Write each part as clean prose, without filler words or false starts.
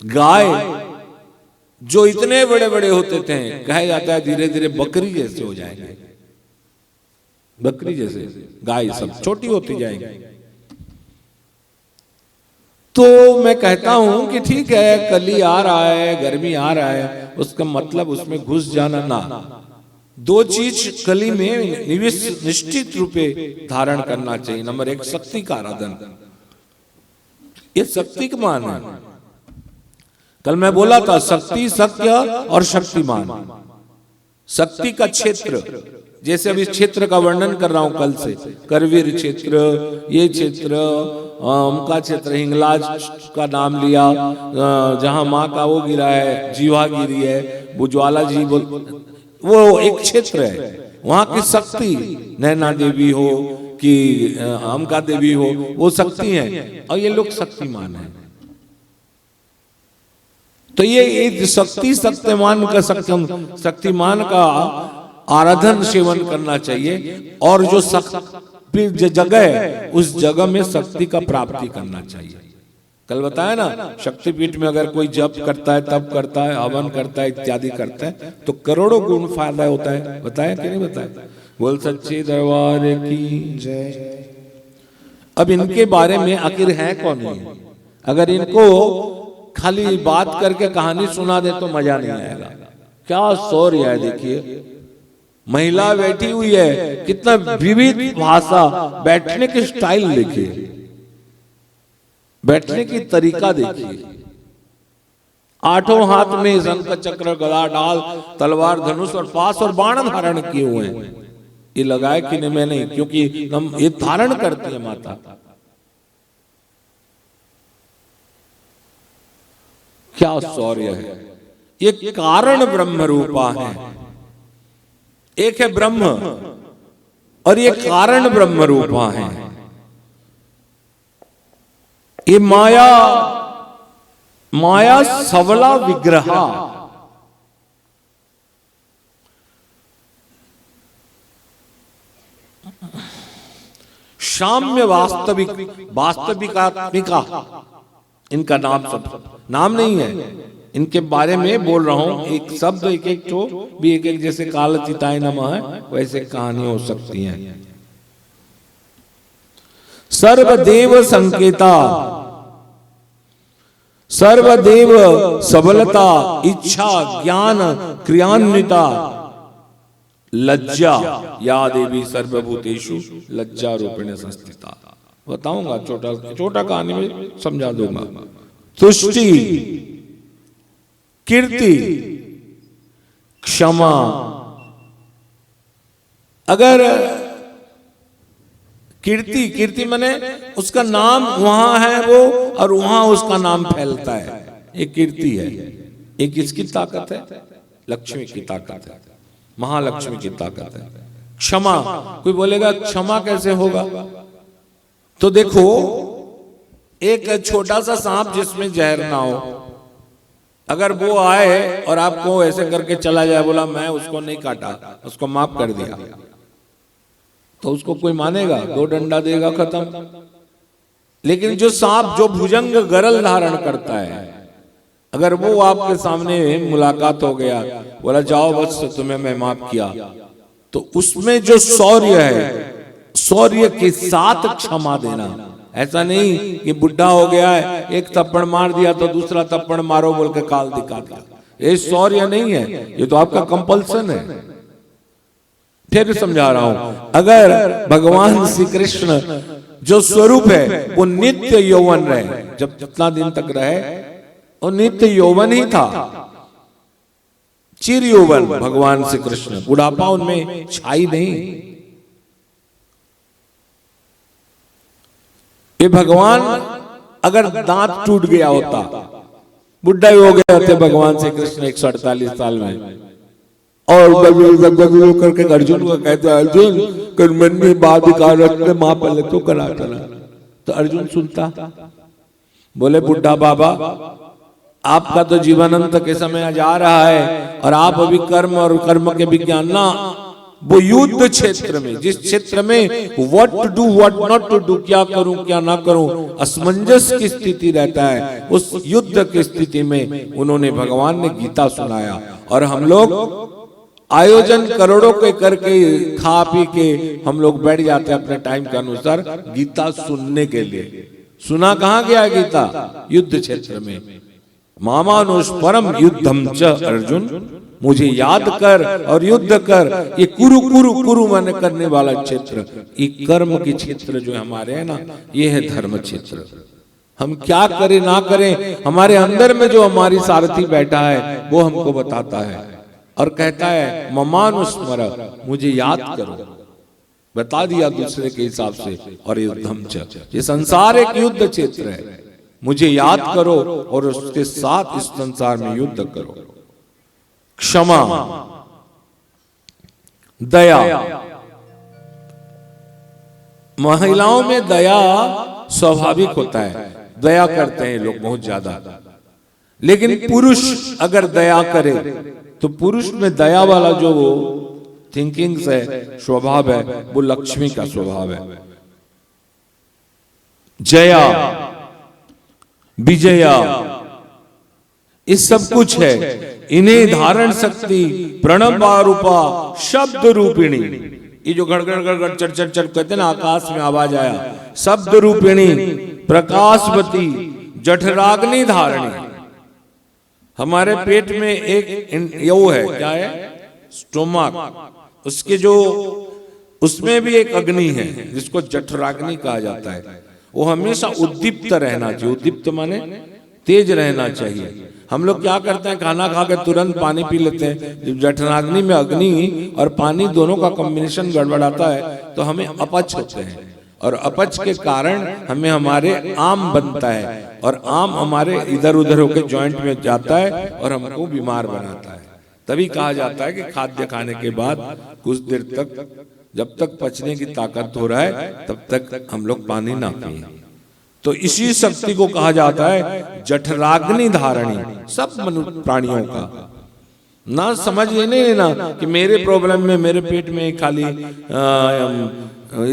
गाय जो इतने बड़े बड़े होते थे, कहा जाता है धीरे धीरे बकरी जैसे हो जाएंगे, बकरी जैसे गाय सब छोटी होती जाएंगी। तो मैं कहता हूं कि ठीक है, कली आ रहा है, गर्मी आ रहा है, उसका मतलब उसमें घुस जाना ना। दो चीज कली में निश्चित रूपे धारण करना चाहिए। नंबर एक, शक्ति का आराधन, ये शक्ति का मान है। कल मैं बोला था शक्ति, शक्य और शक्तिमान। शक्ति का क्षेत्र, जैसे अभी क्षेत्र का वर्णन कर रहा हूं कल से, करवीर क्षेत्र, ये क्षेत्र, उनका क्षेत्र, हिंगलाज का नाम लिया, जहां माँ का वो गिरा है, जीवा गिरी है, बुज्वाला जी वो एक क्षेत्र है। वहां की शक्ति, नैना देवी हो कि अमका देवी हो, वो शक्ति है और ये लोग शक्तिमान है। तो ये शक्ति, शक्तिमान का आराधन सेवन करना चाहिए। और जो जगह है उस जगह में शक्ति का प्राप्ति करना चाहिए। कल बताया ना, शक्तिपीठ में अगर कोई जप करता है, तप करता है, हवन करता है, इत्यादि करता है, तो करोड़ों गुण फायदा होता है। बताया कि नहीं बताया? बोल सच्चे दरबार की जय। अब इनके बारे में आखिर है कौन है? अगर इनको खाली बात करके कहानी सुना दे तो मजा नहीं आएगा। क्या शौर्य है, देखिए महिला बैठी हुई है, कितना विविध भाषा, बैठने की स्टाइल देखिए, बैठने की तरीका देखिए। आठों हाथ में शंख चक्र गदा ढाल तलवार धनुष और पास और बाण धारण किए हुए हैं। ये लगाए कि नहीं, मैं नहीं, क्योंकि हम ये धारण करती है माता। क्या शौर्य है! ये कारण ब्रह्म रूपा है। एक है ब्रह्म और ये कारण ब्रह्म रूपा है। ये माया, माया सबला विग्रहा, साम्य वास्तविक, वास्तविकात्मिका, इनका नाम, सब नाम नहीं है, इनके बारे में बोल रहा हूं। एक शब्द एक एक तो भी एक एक, जैसे कालचिताय नमः है, वैसे कहानी हो सकती है। सर्वदेव संकेता, सर्वदेव सबलता, इच्छा ज्ञान क्रियान्विता, लज्जा, या देवी सर्वभूतेषु लज्जा रूपेण संस्थिता। बताऊंगा, छोटा छोटा कहानी में समझा दूंगा। तुष्टि, कीर्ति, क्षमा। अगर कीर्ति, कीर्ति माने उसका नाम वहां है वो, और वहां उसका नाम फैलता है, एक कीर्ति है। एक किसकी ताकत है? लक्ष्मी की ताकत है, महालक्ष्मी की ताकत है। क्षमा, कोई बोलेगा क्षमा कैसे होगा? तो देखो, एक छोटा सा सांप जिसमें जहर ना हो, अगर वो आए और आपको ऐसे करके चला जाए, बोला मैं उसको नहीं काटा, उसको माफ कर दिया, तो उसको कोई मानेगा? दो डंडा देगा, खत्म। लेकिन जो सांप जो भुजंग गरल धारण करता है, अगर वो आपके सामने मुलाकात हो गया, बोला जाओ बस तुम्हें मैं माफ किया, तो उसमें जो शौर्य है, शौर्य के साथ क्षमा देना। ऐसा नहीं कि बुढ़ा हो गया है, एक थप्पड़ मार दिया तो दूसरा थप्पड़ मारो बोल के काल दिखा दिया, ये शौर्य नहीं है, ये तो आपका कंपल्सन है। फिर समझा रहा हूं, अगर भगवान श्री कृष्ण जो स्वरूप है वो नित्य यौवन रहे, जब जितना दिन तक रहे वो नित्य यौवन ही था, चिर यौवन भगवान श्री कृष्ण, बुढ़ापा उनमें छाई नहीं। ये भगवान अगर दांत टूट गया होता, बुढ़ा हो गए होते भगवान श्री कृष्ण 148 साल में, और करके अर्जुन को कहते अर्जुन कर्मण्य बाधिकारत मां पहले तो करा चला, तो अर्जुन सुनता, बोले बुढ़ा बाबा आपका तो जीवनांत के समय जा रहा है और आप अभी कर्म और कर्म के विज्ञान ना वो युद्ध क्षेत्र में, जिस क्षेत्र में what to do what not to do, क्या करूं क्या ना करूं, असमंजस की स्थिति रहता है, उस युद्ध की स्थिति में उन्होंने भगवान ने गीता सुनाया। और हम लोग आयोजन करोड़ों के करके खा पी के हम लोग बैठ जाते हैं अपने टाइम के अनुसार गीता सुनने के लिए। सुना कहां गया गीता? युद्ध क्षेत्र में। मामानुष परम युद्धम च अर्जुन, मुझे याद कर और युद्ध कर। ये कुरु कुरु कुरु माने करने वाला क्षेत्र, ये कर्म के क्षेत्र जो हमारे है ना, ये है धर्म क्षेत्र। हम क्या करें ना करें, हमारे अंदर में जो हमारी सारथी बैठा है वो हमको बताता है और कहता है ममानुस्मर, मुझे याद करो। बता दिया दूसरे के हिसाब से। और युद्धम च, ये संसार एक युद्ध क्षेत्र है, मुझे याद करो और उसके साथ इस संसार में युद्ध करो। क्षमा, दया, महिलाओं में दया स्वाभाविक होता है, दया करते हैं लोग बहुत ज्यादा। लेकिन पुरुष अगर दया करे तो पुरुष में दया वाला जो वो थिंकिंग्स है, स्वभाव है, वो लक्ष्मी का स्वभाव है। जया, विजया, इस सब कुछ है। इन्हें धारण शक्ति प्रणव रूपा शब्द रूपिणी, ये जो गड़गड़ गड़गड़ चढ़ चढ़ चढ़ कहते हैं ना, आकाश में आवाज आया, शब्द रूपिणी प्रकाशवती जठराग्नि धारणी। हमारे पेट में एक वो है, क्या है? स्टोमक। उसके जो उसमें भी एक अग्नि है जिसको जठराग्नि कहा जाता है। वो हमेशा उद्दीप्त रहना चाहिए। उद्दीप्त माने तेज रहना चाहिए। हम लोग क्या करते हैं, खाना खा के तुरंत पानी पी लेते हैं। जब जठराग्नि में अग्नि और पानी दोनों का कॉम्बिनेशन गड़बड़ाता है तो हमें अपच होते हैं, और अपच के कारण हमें हमारे आम बनता है, और आम हमारे इधर उधर होकर जॉइंट में जाता है और हमको बीमार बनाता है। तभी कहा जाता है कि खाद्य खाने के बाद कुछ देर तक, जब तक पचने की ताकत हो रहा है तब तक हम लोग पानी ना पिए। तो इसी शक्ति को कहा जाता है जठराग्नि धारणी। सब मनुष्य प्राणियों का ना समझ ये नहीं लेना कि मेरे प्रॉब्लम में, मेरे पेट में खाली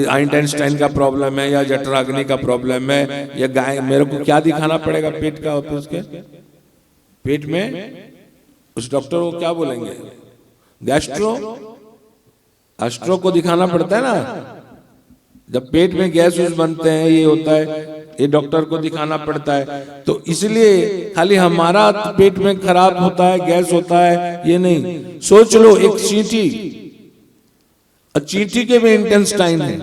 आइंस्टाइन का प्रॉब्लम है या जठराग्नि का प्रॉब्लम है या गाय, मेरे को क्या दिखाना पड़ेगा पेट का? उसके पेट में उस डॉक्टर को क्या बोलेंगे? गैस्ट्रो, एस्ट्रो को दिखाना पड़ता है ना। जब पेट में गैस बनते हैं, ये होता है, ये डॉक्टर को दिखाना पड़ता है। तो इसलिए खाली हमारा पेट में खराब होता है, गैस होता है, ये नहीं। सोच लो एक चींटी, चींटी के भी इंटेस्टाइन है,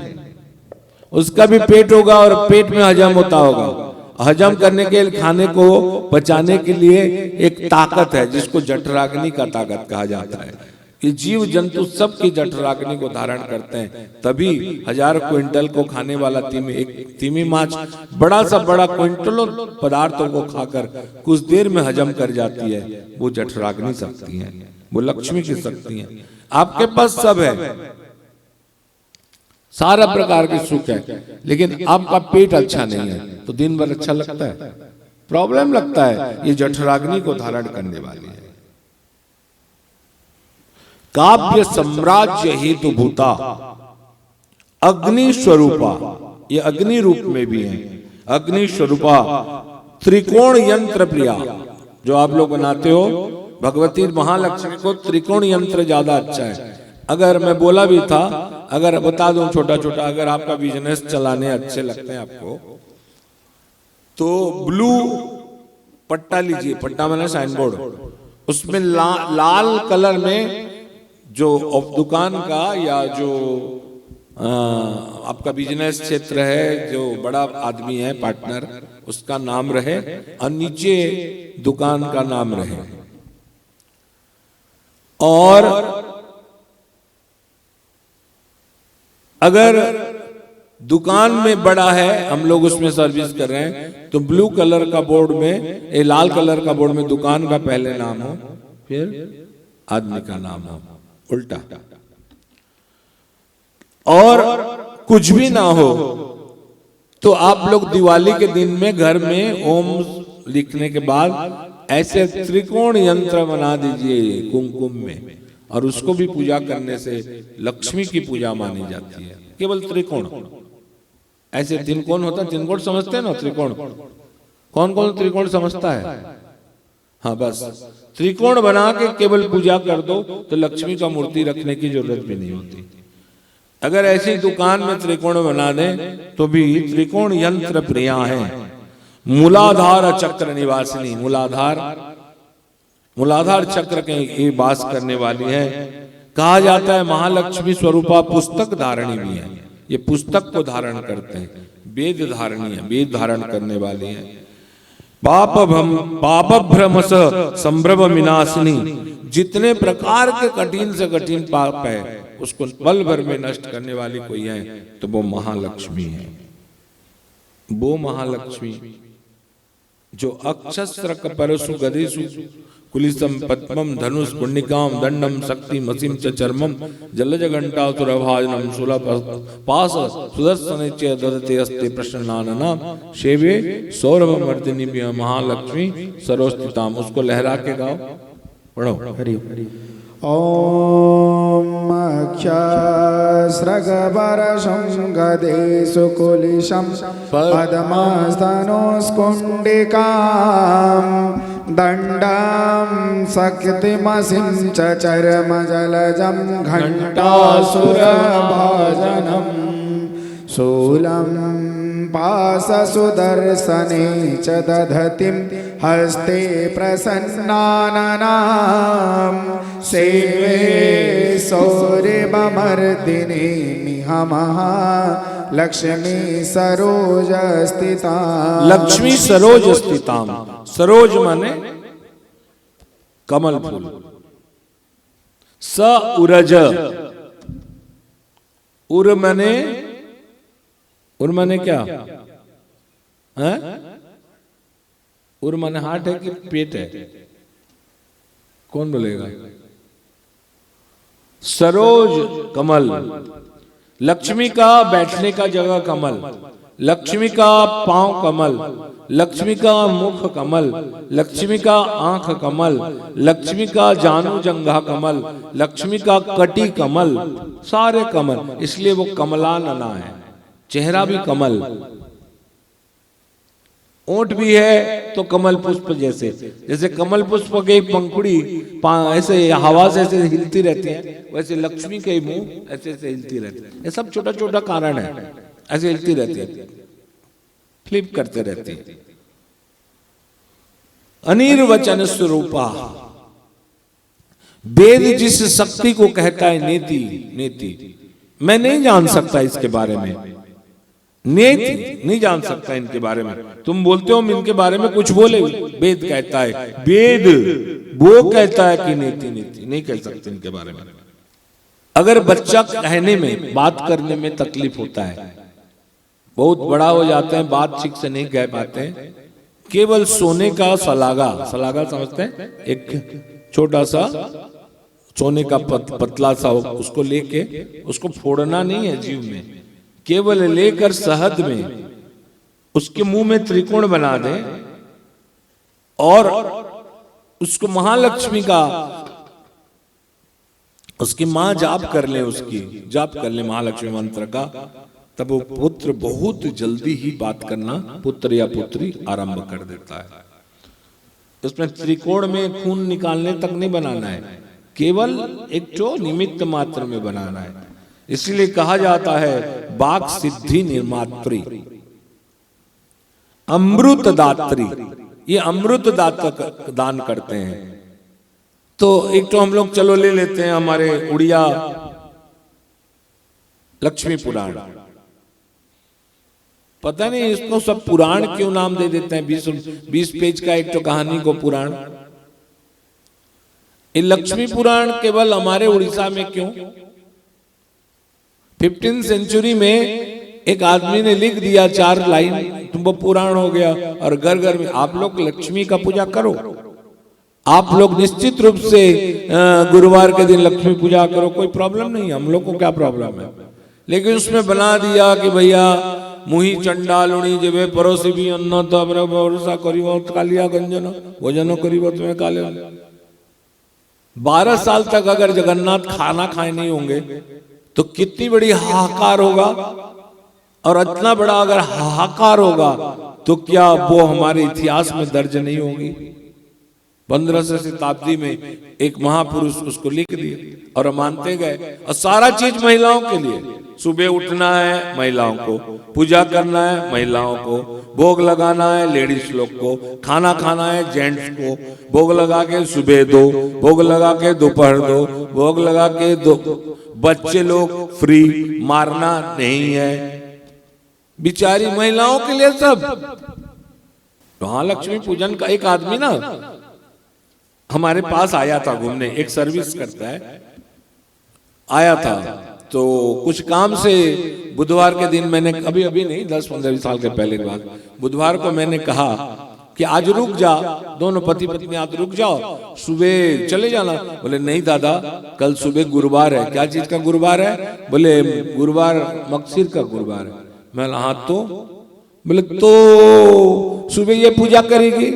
उसका भी पेट होगा और पेट में हजम होता होगा। हजम करने के लिए, खाने को पचाने के लिए एक ताकत है जिसको जठराग्नि का ताकत कहा जाता है। ये जीव जंतु सबकी जठराग्नि को धारण करते हैं, तभी 1000 क्विंटल को खाने वाला तीमी माछ बड़ा सा बड़ा क्विंटलों पदार्थों को खाकर कुछ देर में हजम कर जाती है। वो जठराग्नि शक्ति है, वो लक्ष्मी की शक्ति है। आपके पास सब है, सारा प्रकार के सुख है, लेकिन आपका पेट अच्छा नहीं है तो दिन भर अच्छा लगता है? प्रॉब्लम लगता है। ये जठराग्नि को धारण करने वाली है। काव्य साम्राज्य हेतु भूता अग्नि स्वरूपा, ये अग्नि रूप में भी है। अग्नि स्वरूपा त्रिकोण यंत्र प्रिया, जो आप लोग बनाते हो भगवती महालक्ष्मी को त्रिकोण यंत्र ज्यादा अच्छा है। अगर मैं बोला भी था, अगर बता दूं छोटा छोटा, अगर आपका बिजनेस चलाने अच्छे लगते हैं आपको, तो ब्लू पट्टा लीजिए। पट्टा मैंने साइन बोर्ड, उसमें लाल कलर में जो दुकान का या जो आपका बिजनेस क्षेत्र है, जो बड़ा आदमी है पार्टनर, उसका नाम रहे और नीचे दुकान का नाम रहे। और अगर दुकान में बड़ा है, हम लोग उसमें सर्विस कर रहे हैं, तो ब्लू कलर का बोर्ड में, लाल कलर का बोर्ड में दुकान का पहले नाम हो, फिर आदमी का नाम हो, उल्टा। और कुछ भी ना हो तो आप लोग दिवाली के दिन में घर में ओम लिखने के बाद ऐसे त्रिकोण यंत्र बना दीजिए कुमकुम में, और उसको भी पूजा करने से लक्ष्मी की पूजा मानी जाती है। केवल त्रिकोण, ऐसे त्रिकोण होता है, त्रिकोण समझते हैं ना, त्रिकोण कौन कौन त्रिकोण समझता है? हाँ, बस त्रिकोण बना के केवल पूजा कर दो तो लक्ष्मी का मूर्ति रखने की जरूरत भी नहीं होती। अगर ऐसी दुकान में त्रिकोण बना दें तो भी त्रिकोण यंत्र प्रिया है। मूलाधार चक्र निवासिनी, मूलाधार चक्र के वास करने वाली है। कहा जाता है महालक्ष्मी स्वरूपा पुस्तक धारणी भी है, ये पुस्तक को धारण करते हैं, वेद धारणी है, वेद धारण करने वाली है। पाप भ्रमस संभ्रम विनाशिनी, जितने प्रकार के कठिन से कठिन पाप है उसको पल भर में नष्ट करने वाली कोई है तो वो महालक्ष्मी है। वो महालक्ष्मी जो अक्षस्र परसु गदेशु कुलिसम पद्मम धनुष पुण्यकाम दंडम शक्ति मसीम च चर्मम जलज घंटासुरभाजनम शूल पास सुदर्शन च ददते अस्ते प्रसन्नानना शेवे सौरभ मर्दिनी महालक्ष्मी सरोस्तिताम। उसको लहरा के गाओ, पढ़ो। हरि ओम अक्षस्रगवरशं गदेषु कुलिशं पद्मस्तनोस्कुण्डिकां दण्डं शक्तिमसिं च चर्मजलजं घण्टासुरभाजनं शूलं पाशसुदर्शने च दधतिं हस्ते प्रसन्नाननां सेवे सौरभमर्दिनी मिहमः लक्ष्मी सरोज स्थिता। लक्ष्मी सरोज स्थिताम, सरोज माने कमल फूल, स उरज, उर माने क्या है? उर माने हार्ट है कि पेट है? कौन बोलेगा? सरोज कमल, लक्ष्मी का बैठने का जगह कमल, लक्ष्मी का पांव कमल, लक्ष्मी का मुख कमल, लक्ष्मी का आंख कमल, लक्ष्मी का जानू जंघा कमल, लक्ष्मी का कटी कमल, सारे कमल, इसलिए वो कमलानना है। चेहरा भी कमल, ओंठ भी है तो कमल पुष्प जैसे, जैसे कमल पुष्प की पंखुड़ी ऐसे हवा से ऐसे हिलती रहती है, वैसे लक्ष्मी के मुंह ऐसे ऐसे हिलती रहती है। ये सब छोटा छोटा कारण है, ऐसे हिलती रहती है, फ्लिप करते रहती है। अनिर्वचन स्वरूपा, वेद जिस शक्ति को कहता है नेति, नेति मैं नहीं जान सकता इसके बारे में, नेति नहीं जान सकता इनके बारे में। तुम बोलते हो इनके बारे में कुछ बोले, वेद कहता है, वेद वो कहता है कि नेति, नेति नहीं कह सकते इनके बारे में। अगर बच्चा कहने में, बात करने में तकलीफ होता है, बहुत बड़ा हो जाते हैं, बात ठीक से नहीं कह पाते हैं, केवल सोने का सलागा, सलागा समझते हैं, एक छोटा सा सोने का पतला सा, उसको लेके उसको फोड़ना नहीं है जीव में, केवल लेकर शहद में उसके मुंह में त्रिकोण बना दे और उसको महालक्ष्मी का, उसकी मां जाप कर ले, उसकी जाप कर ले महालक्ष्मी मंत्र का, तब वो पुत्र बहुत जल्दी ही बात करना, पुत्र या पुत्री आरंभ कर देता है। उसमें त्रिकोण में खून निकालने तक नहीं बनाना है, केवल एक तो निमित्त मात्र में बनाना है। इसलिए कहा जाता है वाक सिद्धि निर्मात्री, अमृत दात्री, ये अमृत दान करते हैं। तो एक तो हम लोग चलो ले लेते हैं हमारे उड़िया लक्ष्मी पुराण, पता नहीं इसको सब पुराण क्यों नाम दे देते हैं, 20 पेज का एक तो कहानी को पुराण। ये लक्ष्मी पुराण केवल हमारे उड़ीसा में क्यों? 15th सेंचुरी में एक आदमी ने लिख दिया 4 लाइन, तुम वो पुराण हो गया। और घर घर में आप लोग लक्ष्मी का पूजा करो, आप लोग निश्चित रूप से गुरुवार के दिन लक्ष्मी पूजा करो, कोई प्रॉब्लम नहीं, हम लोग को क्या प्रॉब्लम है। लेकिन उसमें बना दिया कि भैया मुही चंडालुणी जेबे परोसी भी अन्न तब भरोसा करिब कालिया गंजन भोजन करिब तुम्हें काले। 12 साल तक अगर जगन्नाथ खाना खाए नहीं होंगे तो कितनी बड़ी हाहाकार होगा। और इतना बड़ा अगर हाहाकार होगा तो क्या वो हमारे इतिहास में दर्ज नहीं होगी। 15वीं शताब्दी में एक महापुरुष उसको लिख दिए और हम मानते गए। और सारा चीज महिलाओं के लिए, सुबह उठना है महिलाओं को, पूजा करना है महिलाओं को, भोग लगाना है लेडीज लोग को, खाना खाना है जेंट्स को, भोग लगा के सुबह दो, भोग लगा के दोपहर दो, भोग लगा के दो, बच्चे लोग फ्री, मारना नहीं है। बिचारी महिलाओं के लिए सब। महालक्ष्मी पूजन का एक आदमी ना हमारे पास आया था घूमने, एक सर्विस करता है, आया था तो कुछ काम से बुधवार के दिन मैंने, अभी अभी नहीं 10-15 साल के पहले की बात, बुधवार को मैंने कहा कि आज रुक जा, दोनों पति पत्नी आज रुक जाओ, सुबह चले जाना। बोले नहीं दादा कल सुबह गुरुवार है। क्या चीज का गुरुवार है? बोले गुरुवार मकसिर का गुरुवार है। मैं हाँ तो, बोले तो सुबह ये पूजा करेगी।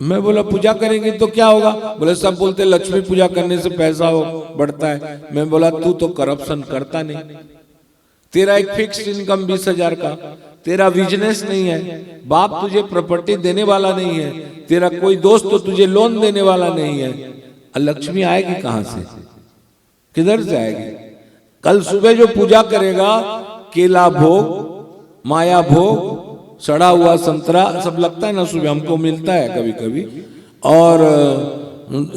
मैं बोला पूजा करेंगे तो क्या होगा? बोले सब बोलते लक्ष्मी पूजा करने से पैसा बढ़ता है। मैं बोला तू तो करप्शन करता नहीं, तेरा एक फिक्स्ड इनकम 20,000 का, तेरा बिजनेस नहीं है, बाप तुझे प्रॉपर्टी देने वाला नहीं है, तेरा कोई दोस्त तो तुझे लोन देने वाला नहीं है, लक्ष्मी आएगी कहां से, किधर से आएगी? कल सुबह जो पूजा करेगा, केला भोग, माया भोग, सड़ा हुआ संतरा सब लगता है ना, सुबह हमको मिलता है कभी कभी, और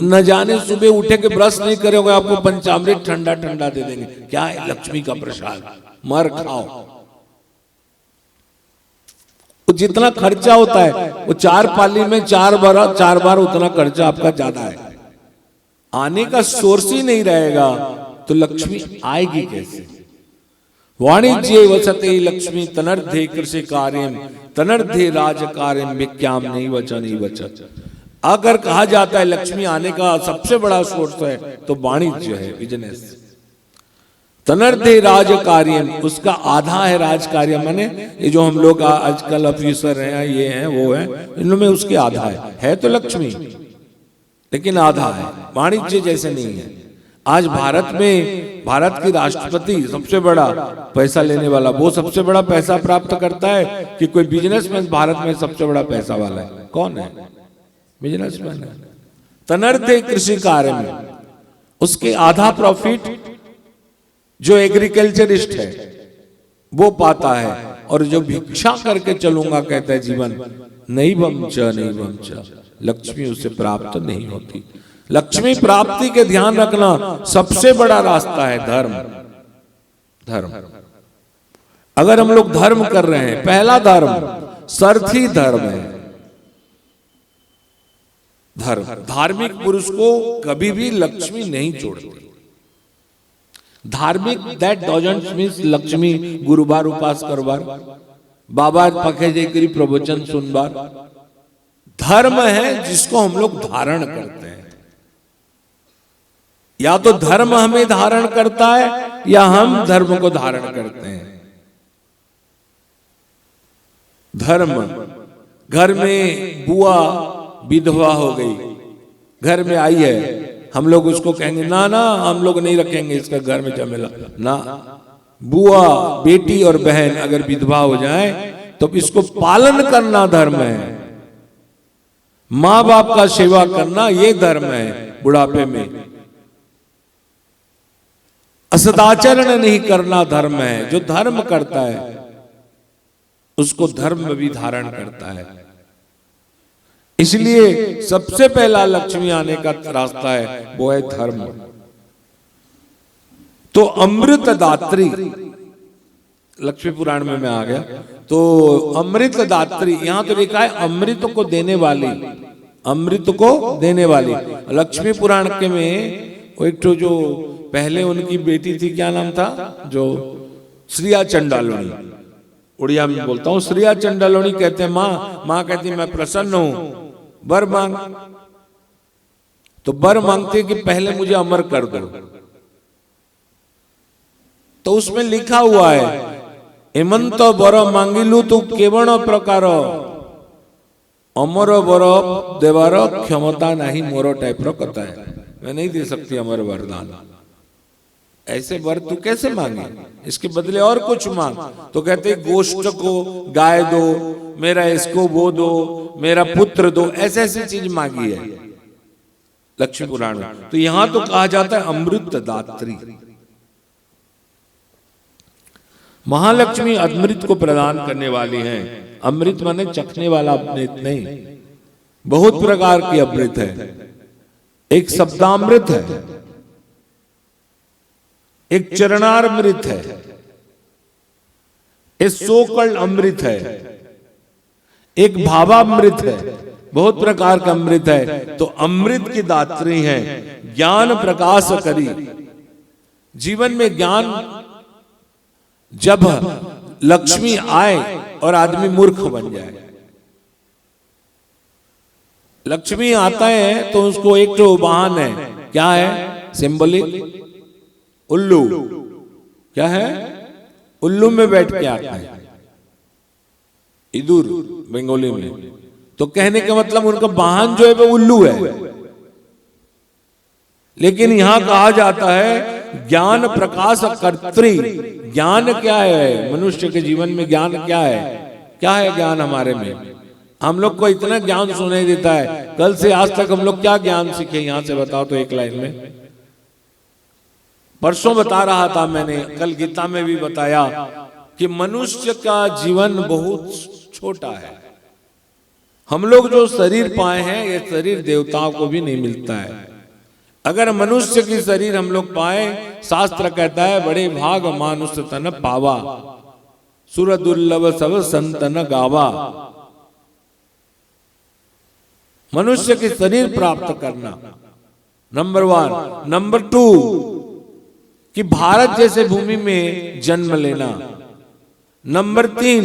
न जाने सुबह उठे के ब्रश नहीं करोगे आपको पंचामृत ठंडा ठंडा दे देंगे। क्या है? लक्ष्मी का प्रसाद, मर खाओ। तो जितना खर्चा होता है वो 4 पाली में 4 बार उतना खर्चा आपका ज्यादा है। आने का सोर्स ही नहीं रहेगा तो लक्ष्मी आएगी कैसे? वाणिज्य वसते लक्ष्मी तनर्धे कृषि कार्यम तनर्धे राज कार्यम विज्ञाम नहीं वचन। अगर कहा जाता है लक्ष्मी आने का सबसे बड़ा सोर्स है तो वाणिज्य है, बिजनेस। तनर्धे राज कार्यम, उसका आधा है राज कार्य, माने ये जो हम लोग आजकल ऑफिसर हैं, ये हैं वो हैं, इनमें उसके आधा है तो लक्ष्मी, लेकिन आधा है, वाणिज्य जैसे नहीं है। आज भारत में भारत की राष्ट्रपति सबसे बड़ा पैसा लेने वाला, वो सबसे बड़ा पैसा प्राप्त करता है कि कोई बिजनेसमैन भारत में सबसे बड़ा पैसा वाला है? कौन है? बिजनेसमैन है। तनर्धे कृषि कार्य में उसके आधा प्रॉफिट जो एग्रीकल्चरिस्ट है वो पाता है, और जो भिक्षा करके चलूंगा कहता है जीवन, नहीं बमच लक्ष्मी उसे प्राप्त नहीं होती। लक्ष्मी प्राप्ति के ध्यान रखना सबसे बड़ा रास्ता है धर्म। अगर हम लोग धर्म कर रहे हैं, पहला धर्म सारथी धर्म है। धार्मिक पुरुष को कभी भी लक्ष्मी नहीं छोड़ती। धार्मिक दैट डजंट मीन्स लक्ष्मी गुरुवार उपास करवार, बाबा पखे जेकरी प्रवचन सुनवार। धर्म है जिसको हम लोग धारण करते हैं। या तो धर्म हमें धारण करता है या हम धर्म को धारण करते हैं। धर्म, घर में बुआ विधवा हो गई, घर में आई है, हम लोग उसको कहेंगे ना ना हम लोग नहीं रखेंगे इसका घर में झमेला ना। बुआ बेटी और बहन अगर विधवा हो जाए तो इसको पालन करना धर्म है। माँ बाप का सेवा करना ये धर्म है। बुढ़ापे में असदाचरण नहीं करना धर्म है। जो धर्म करता है उसको धर्म भी धारण करता है। इसलिए सबसे पहला लक्ष्मी आने का रास्ता है वो है धर्म। तो अमृत दात्री, लक्ष्मी पुराण में मैं आ गया, तो अमृत दात्री यहां तो लिखा है अमृत को देने वाली, अमृत को देने वाली। लक्ष्मी पुराण के में एक तो जो पहले उनकी बेटी थी, क्या नाम था, जो श्रिया चंडालोनी, उड़िया में बोलता हूँ, श्रिया चंडालोनी कहते हैं माँ कहती मैं प्रसन्न हूं, वर मांग। तो वर मांगते कि पहले मुझे अमर कर दो। तो उसमें लिखा हुआ है हेमंत वर मांगिलू तू केवण प्रकार अमर वर देवार क्षमता नहीं मोर टाइप रो कहता है, मैं नहीं दे सकती अमर वरदान। ऐसे वर तू कैसे मांगे, इसके बदले और कुछ मांग। तो कहते गोष्ठ को गाय दो, मेरा इसको वो दो, मेरा पुत्र दो, ऐसे ऐसी चीज मांगी है लक्ष्मी पुराण में। तो यहां तो कहा जाता है अमृत दात्री। महालक्ष्मी अमृत को प्रदान करने वाली हैं। अमृत माने चखने वाला अमृत नहीं, बहुत प्रकार की अमृत है। एक शब्दामृत है, एक चरणामृत है, एक सोकल अमृत है, एक भावामृत है, बहुत प्रकार का अमृत है। तो अमृत की दात्री है, ज्ञान प्रकाश करी। जीवन में ज्ञान जब लक्ष्मी आए और आदमी मूर्ख बन जाए, लक्ष्मी आता है तो उसको एक तो वाहन है, क्या है सिंबलिक, उल्लू। क्या है, उल्लू में बैठ के आता है, इदुर बंगाली में। तो कहने का मतलब उनका वाहन जो है वो उल्लू है। लेकिन यहां कहा जाता है ज्ञान प्रकाश कर्त्री। ज्ञान क्या है, मनुष्य के जीवन में ज्ञान क्या है, क्या है ज्ञान हमारे में। हम लोग को इतना ज्ञान सुनाई देता है, कल से आज तक हम लोग क्या ज्ञान सीखे यहां से बताओ तो एक लाइन में। परसों बता रहा था मैंने, कल गीता में भी बताया कि मनुष्य का जीवन बहुत छोटा है। हम लोग जो शरीर पाए हैं ये शरीर देवताओं को भी नहीं मिलता है। अगर मनुष्य की शरीर हम लोग पाए, शास्त्र कहता है बड़े भाग मानुष तन पावा, सुर दुर्लभ सब संतन गावा। मनुष्य की शरीर प्राप्त करना नंबर 1। नंबर 2 कि भारत जैसे भूमि में जन्म लेना। नंबर 3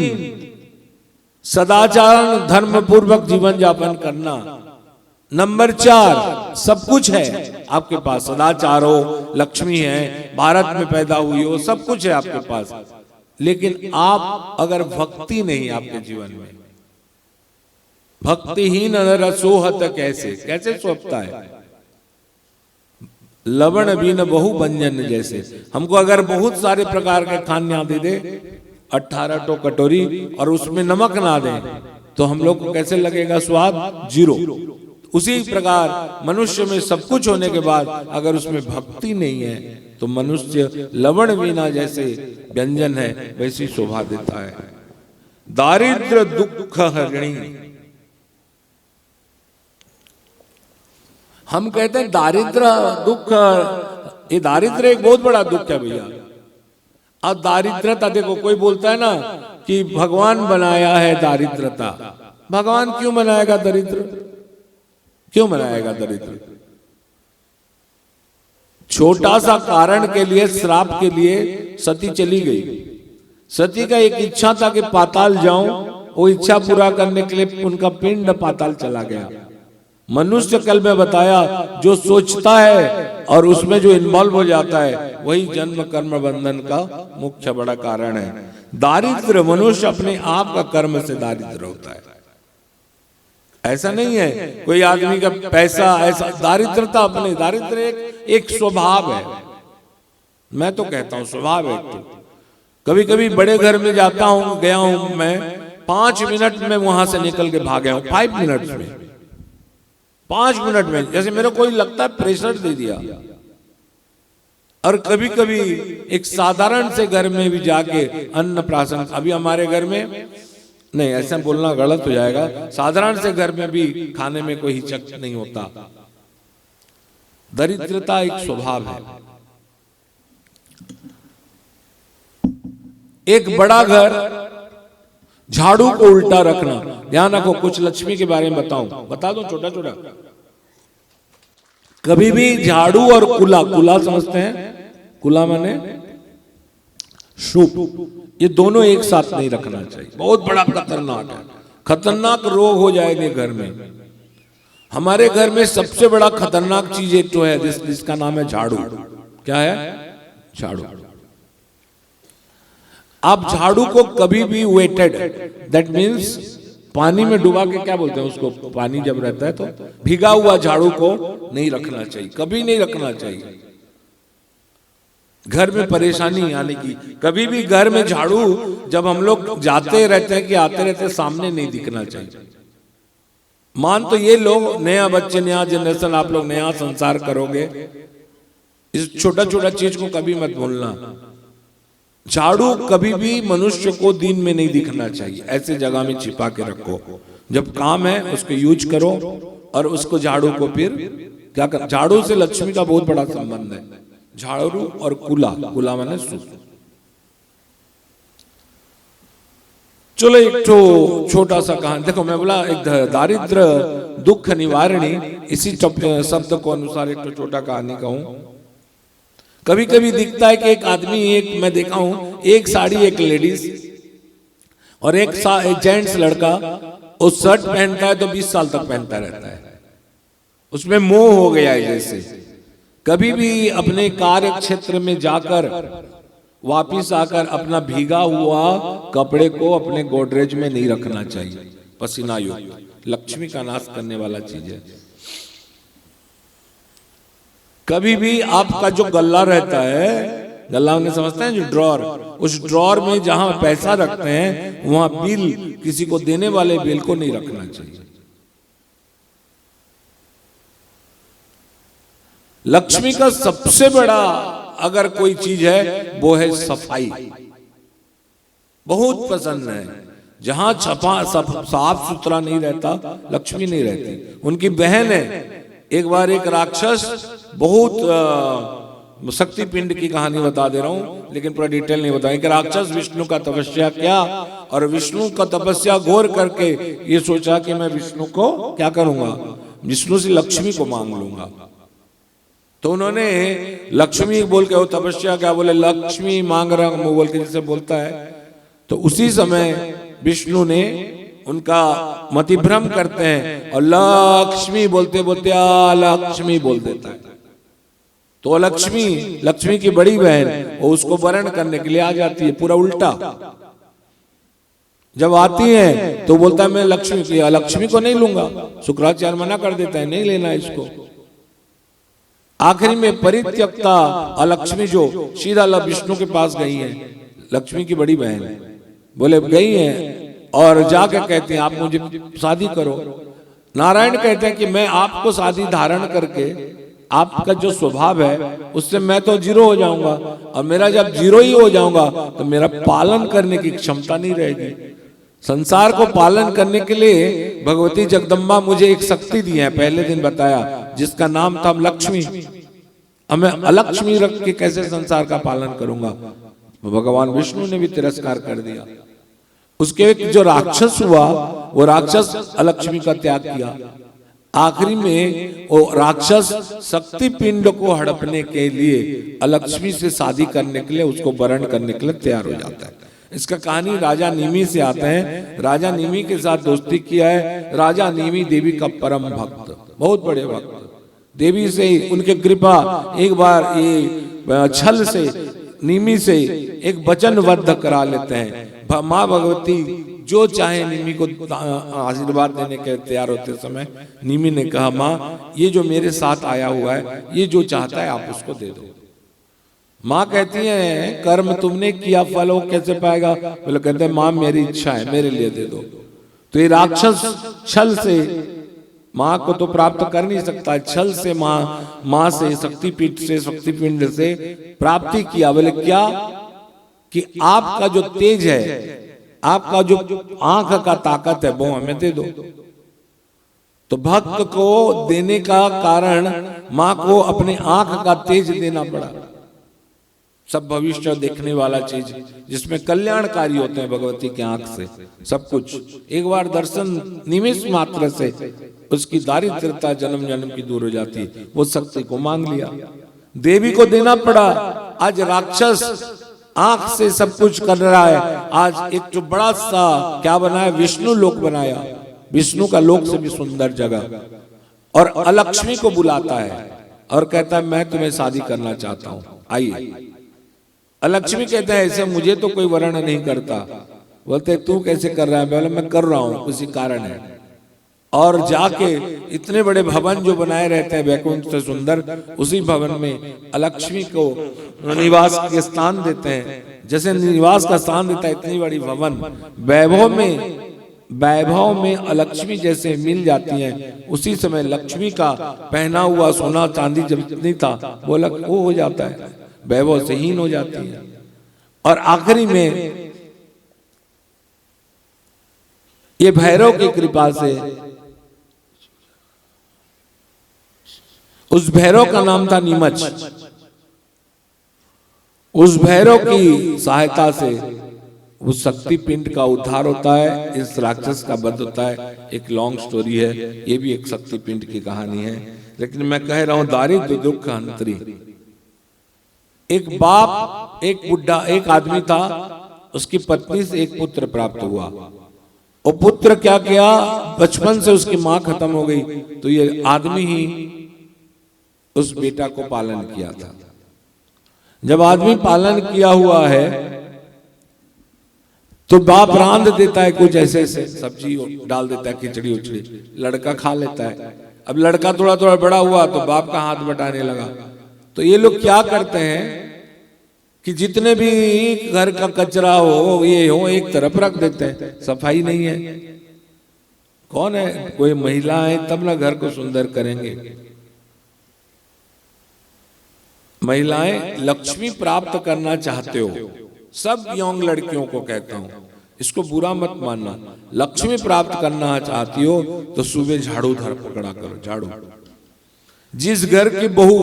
सदाचार धर्म पूर्वक जीवन यापन करना। नंबर 4 सब कुछ है आपके पास, सदाचार हो, लक्ष्मी है, भारत में पैदा हुई हो, सब कुछ है आपके पास। लेकिन आप अगर भक्ति नहीं आपके जीवन में, भक्तिहीन नर सोहत कैसे, कैसे सोचता है, लवण बिन बहु व्यंजन जैसे। हमको अगर बहुत सारे प्रकार के खाने दे दे, 18 टो कटोरी, और उसमें नमक ना दे तो हम लोग को कैसे लगेगा, स्वाद 0। उसी प्रकार मनुष्य में सब कुछ होने के बाद अगर उसमें भक्ति नहीं है तो मनुष्य लवण बिना जैसे व्यंजन है वैसी शोभा देता है। दारिद्र दुख हरिणी। हम कहते हैं दारिद्र दुख, ये दारिद्र एक बहुत बड़ा दुख है भैया। अब दारिद्रता देखो, कोई बोलता है ना कि भगवान बनाया है दारिद्रता। भगवान क्यों बनाएगा दरिद्र, क्यों बनाएगा दरिद्र? छोटा सा कारण के लिए, श्राप के लिए सती चली गई। सती का एक इच्छा था कि पाताल जाऊं, वो इच्छा पूरा करने के लिए उनका पिंड पाताल चला गया। मनुष्य कल में बताया जो सोचता है और उसमें जो इन्वॉल्व हो जाता है वही जन्म कर्म बंधन का मुख्य बड़ा कारण है। दारिद्र, मनुष्य अपने आप का कर्म से दारिद्र होता है। ऐसा नहीं है कोई आदमी का पैसा, ऐसा दारिद्रता अपने, दारिद्र एक स्वभाव है। मैं तो कहता हूं स्वभाव है। कभी कभी बड़े घर में जाता हूं, गया हूं मैं, 5 मिनट में वहां से निकल के भाग गया हूं, 5 मिनट में, 5 मिनट में, जैसे मेरे कोई लगता है प्रेशर दे दिया। और कभी कभी एक साधारण से घर में भी जाके अन्न प्राशन, अभी हमारे घर में नहीं, ऐसा बोलना गलत हो जाएगा, साधारण से घर में भी खाने में कोई हिचक नहीं होता। दरिद्रता एक स्वभाव है। एक बड़ा घर, झाड़ू को उल्टा रखना। ध्यान रखो, कुछ लक्ष्मी के बारे में बता दो छोटा छोटा। कभी भी झाड़ू और कुला, कुला समझते हैं, कुला माने सूप, ये दोनों एक साथ नहीं रखना चाहिए। बहुत बड़ा खतरनाक है, खतरनाक रोग हो जाएंगे घर में। हमारे घर में सबसे बड़ा खतरनाक चीज एक तो है जिसका नाम है झाड़ू। क्या है? झाड़ू। आप झाड़ू को कभी भी वेटेड, दैट मीन्स पानी में डुबा के क्या बोलते हैं उसको, पानी जब रहता है तो भीगा हुआ झाड़ू को नहीं रखना चाहिए, कभी नहीं रखना चाहिए। घर में परेशानी आने की, कभी भी घर में झाड़ू जब हम लोग जाते रहते हैं कि आते रहते हैं, सामने नहीं दिखना चाहिए। मान तो ये लोग नया बच्चे, नया जनरेशन, आप लोग नया संसार करोगे, इस छोटा छोटा चीज को कभी मत भूलना। झाड़ू कभी भी मनुष्य को दिन में नहीं दिखना चाहिए, ऐसे जगह में छिपा के रखो। जब काम है उसको यूज करो और उसको झाड़ू को फिर क्या कर, झाड़ू से लक्ष्मी का बहुत बड़ा संबंध है। झाड़ू और कुला, कुला माने सूप। चलो एक तो छोटा सा कहानी देखो, मैं बोला एक दारिद्र दुख निवारणी, इसी शब्द को अनुसार एक तो छोटा कहानी कहूं। कभी कभी दिखता है कि एक आदमी, एक मैं देखा हूं, एक साड़ी एक लेडीज और एक जेंट्स लड़का, वो शर्ट पहनता है तो 20 साल तक पहनता रहता है, उसमें मोह हो गया है। जैसे कभी भी अपने कार्य क्षेत्र में जाकर वापिस आकर अपना भीगा हुआ कपड़े को अपने गोदरेज में नहीं रखना चाहिए, पसीना युक्त, लक्ष्मी का नाश करने वाला चीज है। कभी भी आपका जो गल्ला रहता है, गल्ला उन्हें समझते हैं जो ड्रॉर, उस ड्रॉर में जहां पैसा रखते हैं वहां बिल, किसी को देने वाले बिल को नहीं रखना चाहिए। लक्ष्मी का सबसे बड़ा अगर कोई चीज है वो है सफाई। बहुत पसंद है, जहां साफ सुथरा नहीं रहता लक्ष्मी नहीं रहती। उनकी बहन है, एक बार एक राक्षस, बहुत शक्ति पिंड की कहानी बता दे रहा हूं लेकिन पूरा डिटेल नहीं बताएं। कि राक्षस विष्णु का तपस्या किया और विष्णु का तपस्या गौर करके ये सोचा कि मैं विष्णु को क्या करूंगा, विष्णु से लक्ष्मी को मांग लूंगा। तो उन्होंने लक्ष्मी बोल के, वो तपस्या क्या बोले, लक्ष्मी मांग रहा हूं बोल के जैसे बोलता है। तो उसी समय विष्णु ने उनका मतिभ्रम करते हैं और लक्ष्मी बोलते बोलते लक्ष्मी बोल देता है। तो लक्ष्मी, लक्ष्मी की बड़ी बहन, वो उसको वरण करने के लिए आ जाती है, पूरा उल्टा। जब आती है तो बोलता है मैं लक्ष्मी की, लक्ष्मी को नहीं लूंगा। शुक्राचार्य मना कर देता है, नहीं लेना इसको। आखिरी में परित्यक्ता अलक्ष्मी जो सीधा विष्णु के पास गई है, लक्ष्मी की बड़ी बहन बोले गई है और जाकर कहती हैं आप मुझे शादी करो। नारायण कहते हैं कि मैं आपको शादी धारण करके, आपका जो स्वभाव है उससे मैं तो जीरो हो जाऊंगा, और मेरा जब जीरो ही हो जाऊंगा तो मेरा पालन करने की क्षमता नहीं रहेगी। संसार को पालन करने के लिए भगवती जगदम्बा मुझे एक शक्ति दी है, पहले दिन बताया, जिसका नाम था लक्ष्मी। अब मैं अलक्ष्मी रख के कैसे संसार का पालन करूंगा? भगवान विष्णु ने भी तिरस्कार कर दिया। उसके एक जो राक्षस हुआ, वो राक्षस अलक्ष्मी का त्याग किया। आखिरी में वो राक्षस शक्ति पिंड को हड़पने के लिए अलक्ष्मी से शादी करने के लिए, उसको वरण करने के लिए तैयार हो जाता है। इसका कहानी राजा नीमी से आते हैं। राजा नीमी के साथ दोस्ती किया है। राजा नीमी देवी का परम भक्त, बहुत बड़े भक्त, देवी से उनके कृपा। एक बार ये छल से नीमी से एक वचनबद्ध करा लेते हैं। माँ भगवती जो चाहे नीमी को आशीर्वाद देने के तैयार होते समय नीमी ने कहा, माँ ये जो मेरे साथ आया हुआ है, ये जो चाहता है आप उसको दे दो। माँ कहती है कर्म तुमने किया, फल वो कैसे पाएगा? बोले कहते हैं माँ मेरी इच्छा है, मेरे लिए दे दो। तो ये राक्षस छल से माँ को तो प्राप्त कर नहीं सकता, छल से माँ से शक्तिपीठ से, शक्तिपिंड से प्राप्ति किया। बोले क्या? कि आपका जो तेज है, आपका जो आंख का ताकत है, वो हमें दे दो। तो भक्त को देने का कारण माँ को अपने आंख का तेज देना पड़ा। सब भविष्य देखने वाला चीज जिसमें कल्याणकारी होते हैं भगवती की आंख से सब कुछ। एक बार दर्शन निमिष मात्र से उसकी दारिद्रता जन्म जन्म की दूर हो जाती है। वो शक्ति को मांग लिया, देवी को देना पड़ा। आज राक्षस आंख से सब कुछ कर रहा है। आज एक जो बड़ा सा क्या बनाया, विष्णु लोक बनाया, विष्णु का लोक से भी सुंदर जगह, और अलक्ष्मी को बुलाता है और कहता है मैं तुम्हें शादी करना चाहता हूं, आइए। अलक्ष्मी कहते हैं ऐसे मुझे तो कोई वर्ण नहीं करता। बोलते तू कैसे कर रहा है? बोले मैं कर रहा हूं, उसी कारण है। और जाके इतने बड़े भवन जो बनाए रहते हैं वैकुंठ से सुंदर, उसी भवन में अलक्ष्मी को निवास के स्थान देते हैं। जैसे निवास का स्थान देता है इतनी बड़ी भवन वैभव में अलक्ष्मी जैसे मिल जाती हैं, उसी समय लक्ष्मी का पहना हुआ सोना चांदी जब इतनी था वो हो जाता है, वैभव से हीन हो जाती है। और आखिरी में ये भैरव की कृपा से, उस भैरव का नाम था नीमच, उस भैरव की सहायता से उस शक्ति पिंड का उद्धार होता है, इस राक्षस का वध होता है। एक लॉन्ग स्टोरी है, ये भी एक शक्ति पिंड की कहानी है, लेकिन मैं कह रहा हूं दारिद्र दुख हंत्री। एक बाप, एक बुढ़ा, एक आदमी था, उसकी पत्नी से एक पुत्र प्राप्त हुआ। वो पुत्र क्या किया, बचपन से उसकी मां खत्म हो गई, तो ये आदमी ही उस बेटा को पालन किया था। जब आदमी पालन किया हुआ है तो बाप रांध देता है कुछ ऐसे ऐसे सब्जी डाल देता है, खिचड़ी उचड़ी, लड़का खा लेता है। अब लड़का थोड़ा थोड़ा बड़ा हुआ तो बाप का हाथ बटाने लगा। तो ये लोग क्या करते हैं कि जितने भी घर का कचरा हो ये हो एक तरफ रख देते हैं, सफाई नहीं है। कौन है, कोई महिला है तब ना घर को सुंदर करेंगे। महिलाएं लक्ष्मी प्राप्त करना चाहते हो, सब यंग लड़कियों को कहता हूं, इसको बुरा मत मानना। लक्ष्मी प्राप्त करना चाहती हो तो सुबह झाड़ू धर पकड़ा करो, झाड़ू। जिस घर की बहू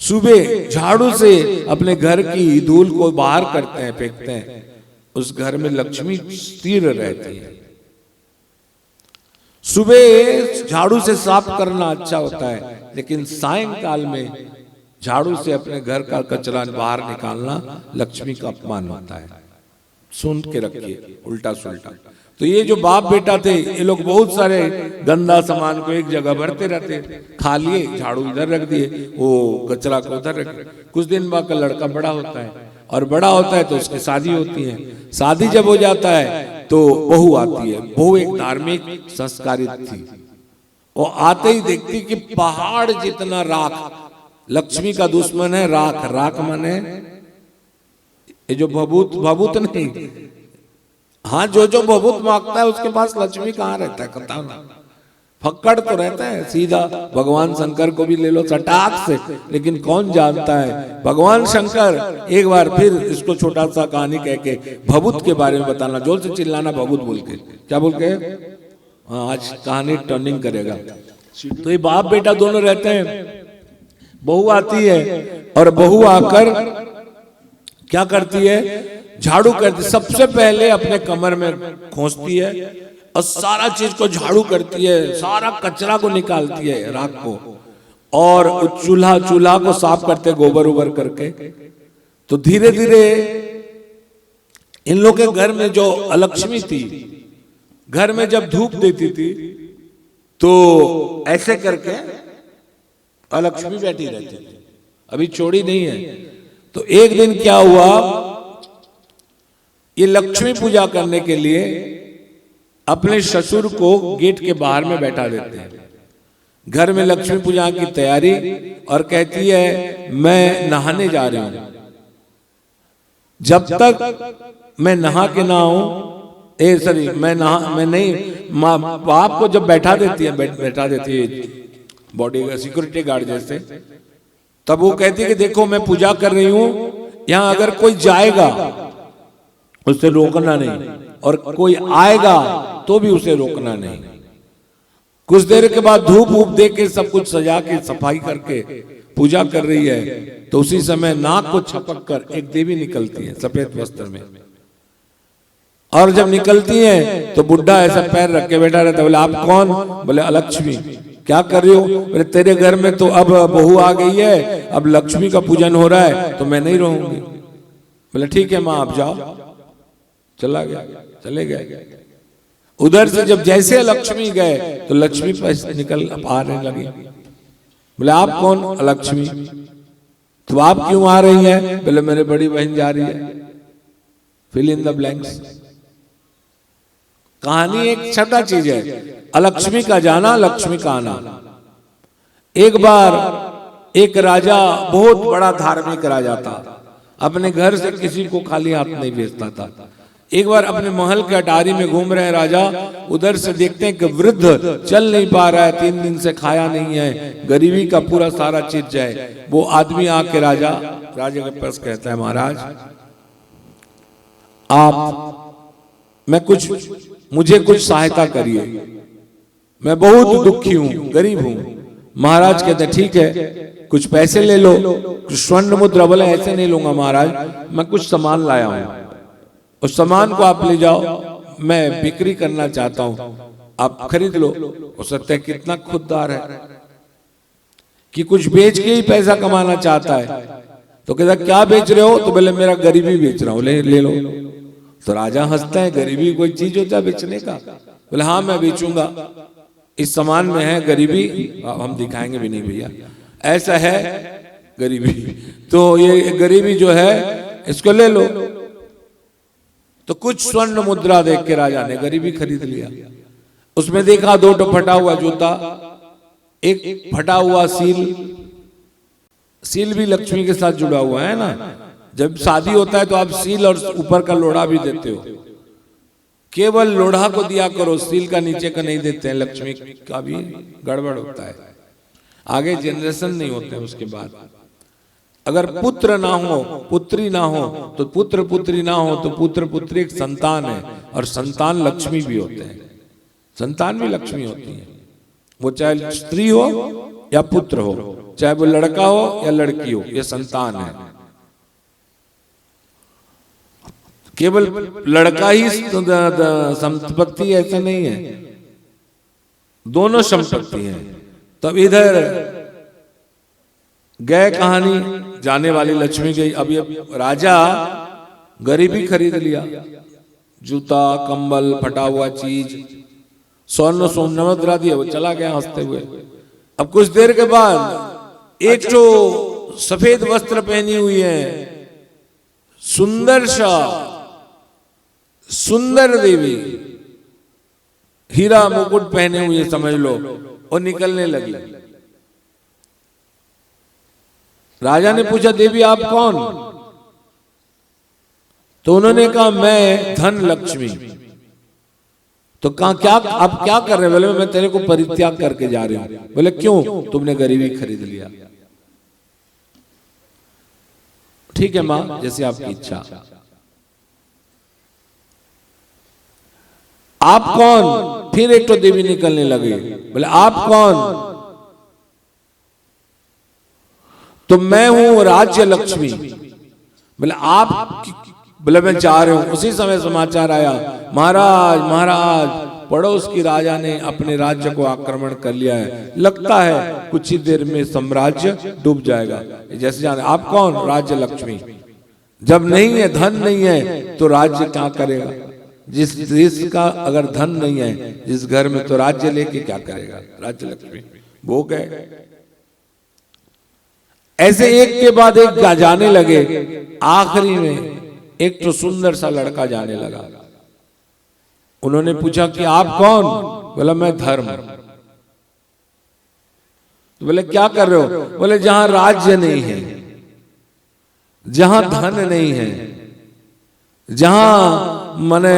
सुबह झाड़ू से अपने घर की धूल को बाहर करते हैं, फेंकते हैं, उस घर में लक्ष्मी स्थिर रहती है। सुबह झाड़ू से साफ करना अच्छा होता है, लेकिन सायंकाल में झाड़ू से अपने घर का कचरा बाहर निकालना लक्ष्मी का अपमान होता है। सुन के रखिए उल्टा सुल्टा। तो ये जो बाप बेटा थे, ये लोग बहुत सारे गंदा सामान को एक जगह भरते रहते, खा लिए, झाड़ू इधर रख दिए, वो कचरा को उधर रख दिए। कुछ दिन बाद का लड़का बड़ा होता है, और बड़ा होता है तो उसकी शादी होती है। शादी जब हो जाता है तो बहू आती है। बहू एक धार्मिक संस्कारित थी, वो आते ही देखती कि पहाड़ जितना राख, लक्ष्मी का दुश्मन है राख। राख माने ये जो भभूत नहीं, हाँ जो भभूत मांगता है उसके पास लक्ष्मी कहाँ रहता है, बताओ ना। फक्कड़ तो रहता है सीधा, भगवान शंकर को भी ले लो चटाक से, लेकिन कौन जानता है भगवान शंकर। एक बार फिर इसको छोटा सा कहानी कह के भभूत के बारे में बताना, जोर से चिल्लाना भभूत बोल के। क्या बोल के? हाँ, आज कहानी टर्निंग करेगा। तो ये बाप बेटा दोनों रहते हैं। बहू आती है और बहू आकर क्या करती है, झाड़ू करती। सबसे पहले अपने कमर में खोसती है और सारा चीज को झाड़ू करती है, सारा कचरा को निकालती है, राख को, और चूल्हा को साफ करते गोबर उबर करके। तो धीरे धीरे इन लोग के घर में जो अलक्ष्मी थी, घर में जब धूप देती थी तो ऐसे करके अलक्ष्मी बैठी रहती थी, अभी छोड़ी नहीं है। तो एक दिन क्या हुआ, ये लक्ष्मी पूजा करने के लिए अपने ससुर को गेट के बाहर में बैठा देते हैं। घर में लक्ष्मी पूजा की तैयारी, और कहती है मैं नहाने जा रही हूं, जब तक मैं नहा के ना आऊं, मैं नहीं, बाप को जब बैठा देती है बॉडी का सिक्योरिटी गार्ड जैसे, तब वो कहती है कि देखो मैं पूजा कर रही हूं, यहां अगर कोई जाएगा उसे रोकना नहीं, और कोई आएगा तो भी उसे रोकना नहीं। कुछ देर के बाद धूप वूप दे के सब कुछ सजा के सफाई करके पूजा कर रही है, तो उसी समय नाक को छपक कर एक देवी निकलती है सफेद वस्त्र में, और जब निकलती है तो बुढ़ा ऐसा पैर रख के बैठा रहता है। बोले आप कौन? बोले अलक्ष्मी। क्या कर रही हो? बोले तेरे घर में तो अब बहू आ गई है, अब लक्ष्मी का पूजन हो रहा है तो मैं नहीं रहूंगी। बोले ठीक है माँ आप जाओ। चला गया, चले गए। उधर से जब जैसे लक्ष्मी गए तो लक्ष्मी पैसे निकल आने लगी। बोले आप कौन? लक्ष्मी। तो आप क्यों आ रही है? बोले मेरे बड़ी बहन जा रही है। Fill in the blanks. कहानी एक छोटा चीज है, अलक्ष्मी का जाना लक्ष्मी का आना। एक बार एक राजा, बहुत बड़ा धार्मिक राजा था, अपने घर से किसी को खाली हाथ नहीं भेजता था। एक बार अपने महल के अटारी में घूम रहे राजा, उधर से देखते हैं कि वृद्ध चल नहीं पा रहा है, 3 दिन से खाया नहीं है, गरीबी का पूरा सारा चीज है। वो आदमी आके राजा के पास कहता है, महाराज मुझे कुछ सहायता करिए, मैं बहुत दुखी हूं, गरीब हूं। महाराज कहते ठीक है, कुछ पैसे ले लो, कुछ स्वर्ण मुद्रा। बोले ऐसे नहीं लूंगा महाराज, मैं कुछ सामान लाया हूं, उस सामान को आप ले जाओ, मैं बिक्री करना चाहता हूं, आप खरीद लो। हो सकता है कितना खुददार है कि कुछ बेच के ही पैसा कमाना चाहता है। तो कहता क्या बेच रहे हो? तो बोले मेरा गरीबी बेच रहा हूं, ले लो। तो राजा हंसता है, गरीबी कोई चीज होता है बेचने का? बोले हाँ मैं बेचूंगा, इस सामान में है गरीबी। हम दिखाएंगे भी नहीं भैया, ऐसा है गरीबी, तो ये गरीबी जो है इसको ले लो। तो कुछ स्वर्ण मुद्रा देख के राजा ने गरीबी खरीद लिया। उसमें देखा 2 फटा हुआ जूता, एक फटा हुआ सील भी लक्ष्मी के साथ जुड़ा हुआ है ना। जब शादी होता है तो आप सील और ऊपर का लोढ़ा भी देते हो, केवल लोढ़ा को दिया करो, सील का नीचे का नहीं देते हैं, लक्ष्मी का भी गड़बड़ होता है, आगे जनरेशन नहीं होते हैं। उसके बाद अगर पुत्र ना हो, पुत्री ना हो, तो पुत्र पुत्री ना हो तो पुत्र पुत्री एक संतान है, और संतान लक्ष्मी भी होते हैं, संतान भी लक्ष्मी होती है। वो चाहे स्त्री हो या पुत्र हो, चाहे वो लड़का हो या लड़की हो, ये संतान है। केवल लड़का ही संपत्ति ऐसा नहीं है, दोनों संपत्ति है। तब इधर गए कहानी, जाने वाली लक्ष्मी गई। अब ये राजा गरीबी खरीद लिया, जूता कंबल फटा हुआ चीज, स्वर्ण मुद्रा दिया, वो चला गया हंसते हुए। अब कुछ देर के बाद एक जो सफेद वस्त्र पहनी हुई है, सुंदर देवी, हीरा मुकुट पहने हुए समझ लो, और निकलने लगी। राजा ने पूछा देवी आप कौन? तो उन्होंने कहा मैं धन लक्ष्मी। तो कहा क्या आप क्या कर रहे हैं? बोले मैं तेरे को परित्याग करके जा रही हूं। बोले क्यों? तुमने गरीबी खरीद लिया। ठीक है मां, जैसे आपकी इच्छा। आप कौन? फिर एक तो देवी निकलने लगी। बोले आप कौन? तो मैं हूं राज्य लक्ष्मी। बोले आप? बोले मैं जा रहा हूं। उसी समय समाचार आया, महाराज पड़ोस की राजा ने अपने राज्य को आक्रमण कर लिया है, लगता है कुछ ही देर में साम्राज्य डूब जाएगा। जैसे जाने आप कौन? राज्य लक्ष्मी। जब नहीं है, धन नहीं है, तो राज्य क्या करेगा? जिस देश का अगर धन नहीं है, जिस घर में, तो राज्य लेके क्या करेगा? राज्य लक्ष्मी वो गए। ऐसे एक के बाद एक जाने लगे। आखिरी में एक तो सुंदर सा लड़का जाने लगा। उन्होंने पूछा कि आप कौन? बोला मैं धर्म। तो बोले क्या कर रहे हो? बोले जहां राज्य नहीं है, जहां धन नहीं है, जहां माने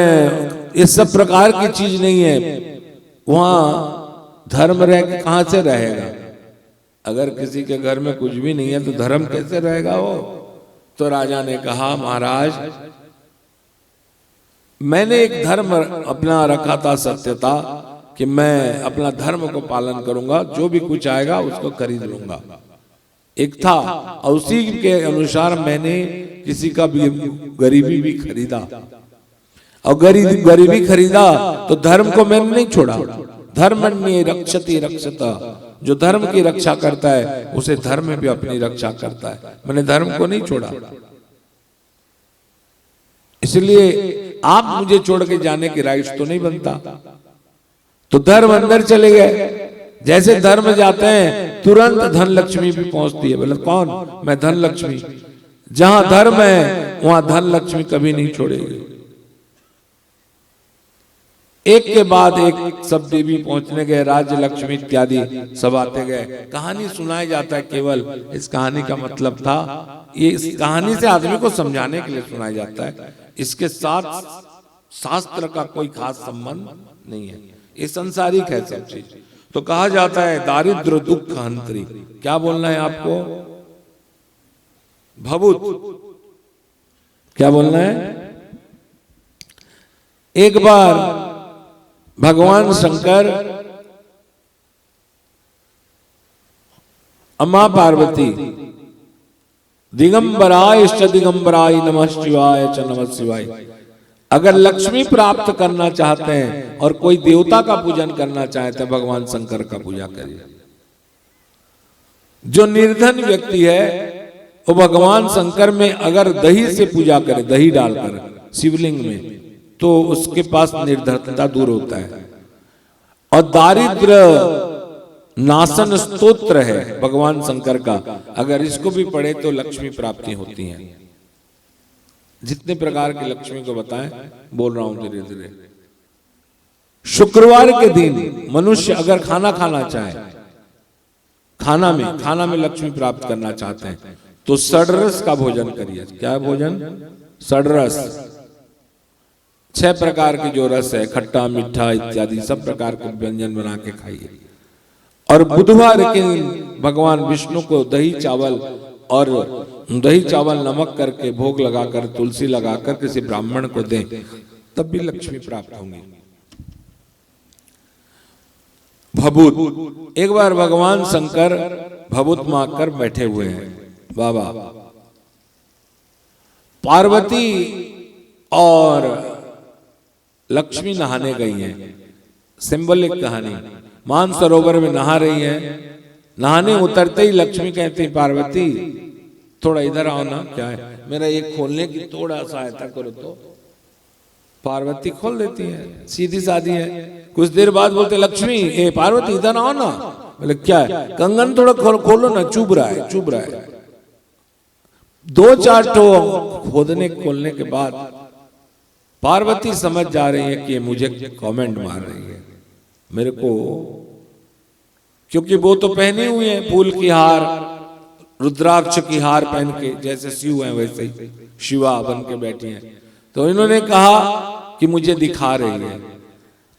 इस सब प्रकार की चीज नहीं है, वहां धर्म रह के कहां से रहेगा? अगर किसी के घर में कुछ भी नहीं है तो धर्म कैसे रहेगा वो? तो राजा ने कहा महाराज मैंने एक धर्म अपना रखा था, सत्यता, कि मैं अपना धर्म को पालन करूंगा, जो भी कुछ आएगा उसको खरीद लूंगा। एक था, और उसी के अनुसार मैंने किसी का भी गरीबी भी खरीदा, और गरीबी खरीदा तो धर्म को मैंने नहीं छोड़ा। धर्मण्ये रक्षति रक्षता, जो धर्म की रक्षा करता है उसे धर्म भी अपनी रक्षा करता है। मैंने धर्म को नहीं छोड़ा। इसलिए आप मुझे छोड़ के जाने की राइट्स तो नहीं बनता। तो धर्म अंदर चले गए। जैसे धर्म जाते हैं तुरंत धन लक्ष्मी भी पहुंचती है। बोले कौन? मैं धन लक्ष्मी। जहां धर्म है वहां धन लक्ष्मी कभी नहीं छोड़ेगी। एक के बाद एक सब देवी पहुंचने गए, राज्य लक्ष्मी इत्यादि सब आते गए। कहानी सुनाया जाता है, केवल इस कहानी का मतलब था, ये इस कहानी से आदमी को समझाने के लिए सुनाया जाता है। इसके साथ शास्त्र का कोई खास संबंध नहीं है, ये संसारिक है सब चीज। तो कहा जाता है दारिद्र दुख हंत्री। क्या बोलना है आपको? भभूत। क्या बोलना है? एक बार भगवान शंकर अम्मा पार्वती दिगंबराय इष्ट दिगंबराय नमः शिवाय च नमः शिवाय, अगर लक्ष्मी प्राप्त करना चाहते हैं और कोई देवता का पूजन करना चाहते हैं, भगवान शंकर का पूजा करिए। जो निर्धन व्यक्ति है वो भगवान शंकर में अगर दही से पूजा करे, दही डालकर शिवलिंग में, तो उसके पास निर्धनता दूर होता है। और दारिद्र नाशन स्तोत्र है भगवान शंकर का, अगर इसको भी पढ़े तो लक्ष्मी प्राप्ति होती है। जितने प्रकार की लक्ष्मी को बताएं, बोल रहा हूं धीरे धीरे। शुक्रवार के दिन मनुष्य अगर खाना खाना चाहे, खाना में लक्ष्मी प्राप्त करना चाहते हैं, तो षड्रस का भोजन करिए। क्या भोजन? षड्रस। 6 प्रकार के जो रस है, खट्टा मीठा इत्यादि सब प्रकार के व्यंजन बना के खाइए। और बुधवार के दिन भगवान विष्णु को दही चावल नमक करके भोग लगाकर, तुलसी लगाकर किसी ब्राह्मण को दें, तब भी लक्ष्मी प्राप्त होंगी। भभूत। एक बार भगवान शंकर भभूत मांगकर बैठे हुए हैं। बाबा पार्वती और लक्ष्मी नहाने गई हैं। सिंबलिक कहानी। मानसरोवर में नहा रही है। नहाने उतरते ही लक्ष्मी कहती, पार्वती थोड़ा इधर आओ ना। क्या है? मेरा एक खोलने की थोड़ा सहायता करो। तो पार्वती खोल देती है, सीधी सादी है। कुछ देर बाद बोलते, लक्ष्मी ए पार्वती इधर आओ ना। बोले क्या है? कंगन थोड़ा खोलो ना, चुभ रहा है। 2-4 ठो खोदने खोलने के बाद पार्वती समझ जा रही है कि मुझे कमेंट मार रही है मेरे को, क्योंकि वो तो पहनी हुई है फूल की हार, रुद्राक्ष की हार पहन के, जैसे शिव है वैसे ही शिवा बन के बैठी हैं। तो इन्होंने कहा कि मुझे दिखा रही है।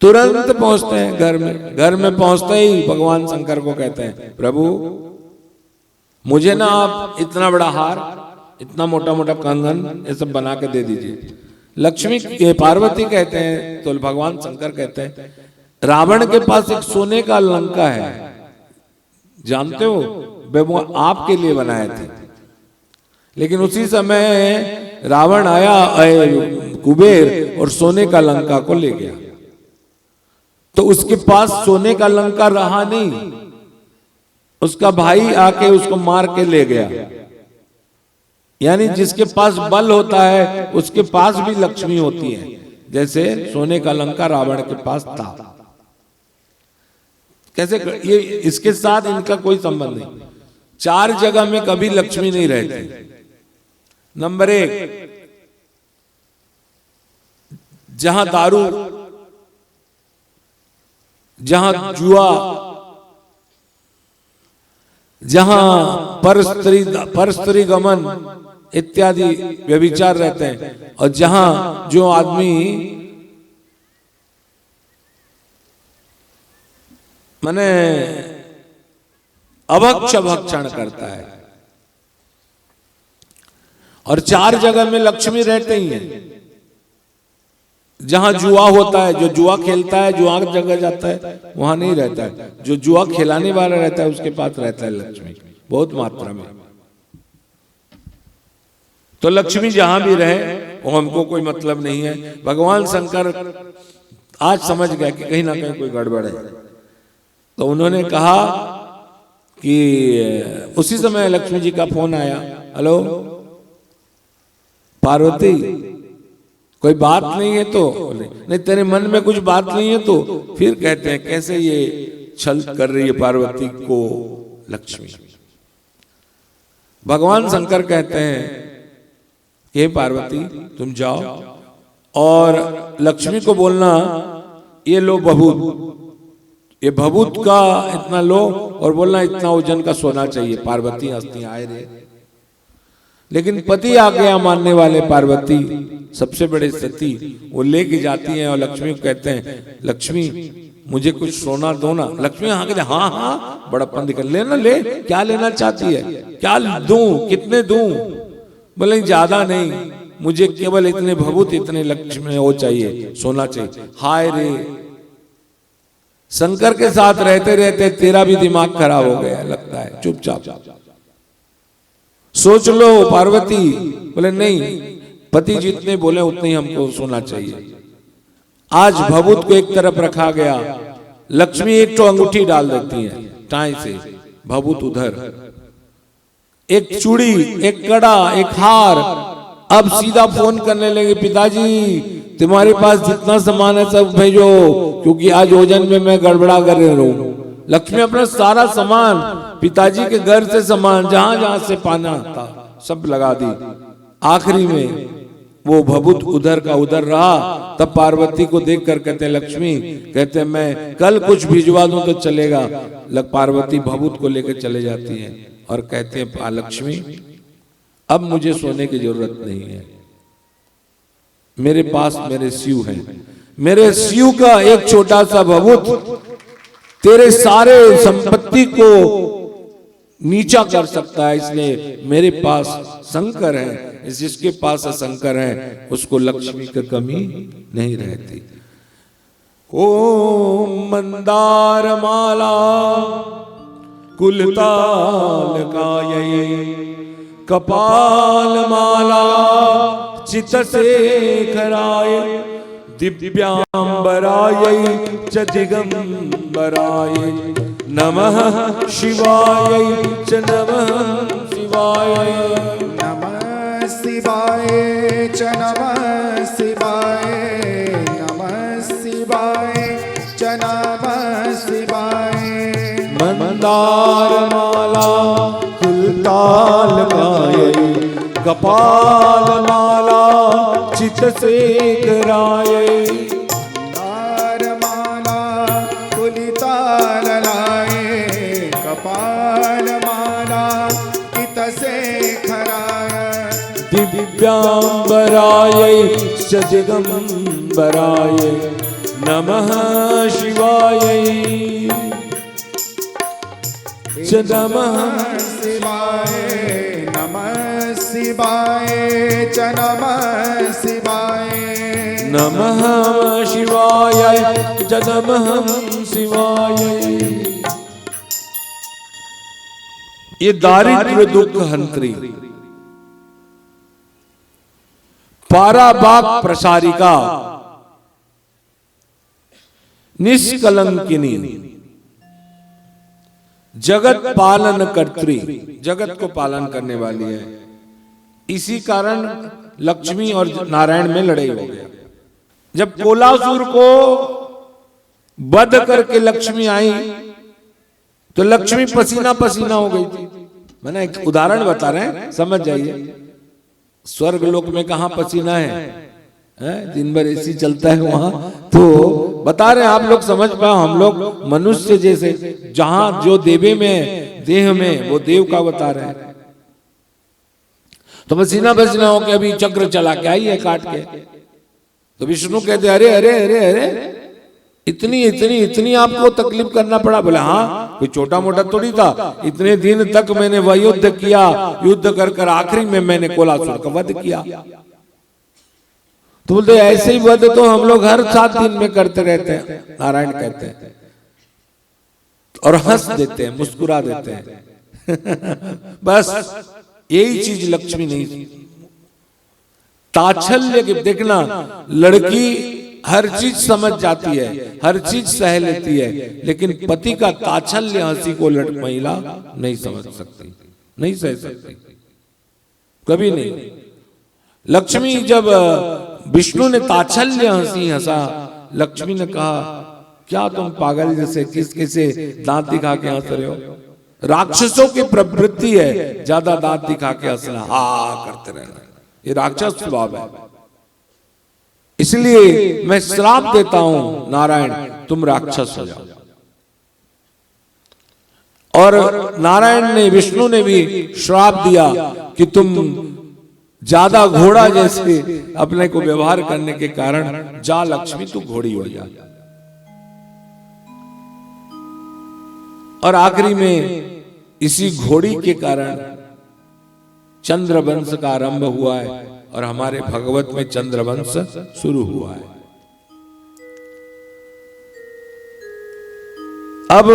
तुरंत पहुंचते हैं घर में पहुंचते ही भगवान शंकर को कहते हैं, प्रभु मुझे ना आप इतना बड़ा हार, इतना मोटा मोटा कंगन ये सब बना के दे दीजिए। लक्ष्मी पार्वती कहते हैं, तो भगवान शंकर कहते हैं, रावण के पास एक सोने का लंका है, जानते हो? वो आपके लिए बनाए थे। लेकिन उसी समय रावण आया, कुबेर, और सोने का लंका को ले गया। तो उसके पास सोने का लंका रहा नहीं, उसका भाई आके उसको मार के ले गया। यानी जिसके पास बल होता है उसके पास भी लक्ष्मी होती है, जैसे सोने का लंका रावण के पास था। कैसे? ये इसके साथ इनका कोई संबंध नहीं। 4 जगह में कभी लक्ष्मी नहीं रहती। नंबर 1, जहां दारू, जहां जुआ, जहां परस्त्री गमन इत्यादि व्यभिचार रहते हैं, और जहां जो आदमी माने अभक्ष भक्षण करता है। और 4 जगह में लक्ष्मी रहते ही हैं। जहां जुआ होता है, जो जुआ खेलता है, जुआ जगह जाता है, वहां नहीं रहता है। जो जुआ खिलाने वाला रहता है उसके पास रहता है लक्ष्मी, बहुत मात्रा में। तो लक्ष्मी जहां भी रहे वो हमको कोई मतलब नहीं है। भगवान शंकर आज समझ गए कि कहीं ना कहीं कोई गड़बड़ है। तो उन्होंने कहा कि उसी समय लक्ष्मी जी का फोन आया, हेलो पार्वती कोई बात नहीं है? तो नहीं, तेरे मन में कुछ बात नहीं है? तो फिर कहते हैं कैसे ये छल कर रही है पार्वती को लक्ष्मी। भगवान शंकर कहते हैं हे पार्वती तुम जाओ और लक्ष्मी को बोलना ये लो भभूत, ये भभूत का इतना लो और बोलना इतना वजन का सोना चाहिए। पार्वती हंसती आए रे, लेकिन पति आ गया मानने वाले पार्वती सबसे बड़े सती, वो लेके जाती हैं और लक्ष्मी को कहते हैं लक्ष्मी मुझे कुछ सोना दो ना। लक्ष्मी हाँ कहते हाँ हाँ बड़प्पन दिखा, लेना ले, क्या लेना चाहती है, क्या दूं, कितने दूं? बोले ज्यादा नहीं, मुझे केवल इतने भभूत, इतने लक्ष्मी वो चाहिए, सोना चाहिए। हाय रे, शंकर के साथ रहते रहते तेरा भी दिमाग खराब हो गया लगता है, चुपचाप सोच लो पार्वती। बोले नहीं, पति जितने बोले उतने ही हमको सोना चाहिए। आज भभूत को एक तरफ रखा गया, लक्ष्मी एक तो अंगूठी डाल देती है टाई से, भभूत उधर, एक चूड़ी, एक कड़ा, एक हार। अब सीधा फोन करने लगे, पिताजी तुम्हारे पास जितना सामान है सब भेजो, क्योंकि आज ओजन में मैं गड़बड़ा कर रही हूं। लक्ष्मी अपना सारा सामान, पिताजी के घर से सामान जहां जहां से पाना था सब लगा दी। आखिरी में वो भभूत उधर का उधर रहा। तब पार्वती को देख कर कहते लक्ष्मी, कहते मैं कल कुछ भिजवा दूं तो चलेगा। पार्वती भभूत को लेकर चले जाती है और कहते हैं लक्ष्मी अब मुझे सोने की जरूरत नहीं है, मेरे पास मेरे शिव हैं, मेरे शिव का एक छोटा सा भभूत तेरे सारे संपत्ति को नीचा कर सकता है, इसलिए मेरे पास शंकर है, जिसके पास शंकर है उसको लक्ष्मी की कमी नहीं रहती। ओम मंदार माला कुलताल कायै कपाल माला चित शेखराय दिव्यांबराय च दिगंबराय नमः शिवाय च नमः शिवाय नमः शिवाय च नमः शिवाय नमः शिवाय च नमः शिवाय मंदार माला कुलताल कायै कपाल माला चित शेखराय माला कुलिताल लाए कपाल माला चित शेखराय दिव्यांबराय च दिगंबराय नमः शिवाय च नमः शिवाय नमः शिवाय च नमः शिवाय नमः शिवाय च नमः शिवाय। ये दारिद्र्य दुख हंत्री, पाराबाग प्रसारिका, निष्कलंकिनी, जगत पालन कर्त्री, जगत को पालन करने वाली है। इसी कारण लक्ष्मी और नारायण में लड़ाई हो गया। जब कोलासुर को वध करके लक्ष्मी आई तो लक्ष्मी पसीना पसीना हो गई थी। मैंने एक उदाहरण बता रहे हैं, समझ जाइए। स्वर्ग लोक में कहां पसीना है? दिन भर एसी चलता है वहां, तो बता रहे हैं आप लोग समझ पाओ। हम लोग मनुष्य जैसे जहां जो देवे में देह में वो देव का बता रहे हैं। तो पसीना पसीना हो के अभी चक्र चला के आई है काट के। तो विष्णु कहते अरे अरे अरे अरे इतनी इतनी इतनी आपको तकलीफ करना पड़ा? बोले हाँ, कोई छोटा मोटा थोड़ी था। इतने दिन तक मैंने वह युद्ध किया, युद्ध कर कर आखिरी में मैंने कोलासुर का वध किया। तो बोलते ऐसे ही वध तो हम लोग हर 7 दिन में करते रहते हैं, नारायण कहते हैं, और हंस देते हैं, मुस्कुरा देते हैं। बस यही चीज लक्ष्मी नहीं। ताच्छल्य के देखना, लड़की हर चीज समझ जाती है, हर चीज सह लेती है, लेकिन पति का ताच्छल्य हंसी को महिला नहीं समझ सकती, नहीं सह सकती, कभी नहीं। लक्ष्मी जब विष्णु ने ताच्छल्य हंसी हंसा, लक्ष्मी ने कहा क्या तुम पागल जैसे किस किसे दांत दिखा के हंस रहे हो? राक्षसों की प्रवृत्ति है ज्यादा दांत दिखा के हंसना, हा करते रहना। ये राक्षस स्वभाव है। इसलिए मैं श्राप देता हूं नारायण, तुम राक्षस हो जाओ। और नारायण ने, विष्णु ने भी श्राप दिया कि तुम ज्यादा घोड़ा जैसे अपने को व्यवहार करने के कारण जा लक्ष्मी तू घोड़ी हो जा। और आखिरी में इसी घोड़ी के कारण चंद्रवंश का आरंभ हुआ है और हमारे भगवत में चंद्रवंश शुरू हुआ है। अब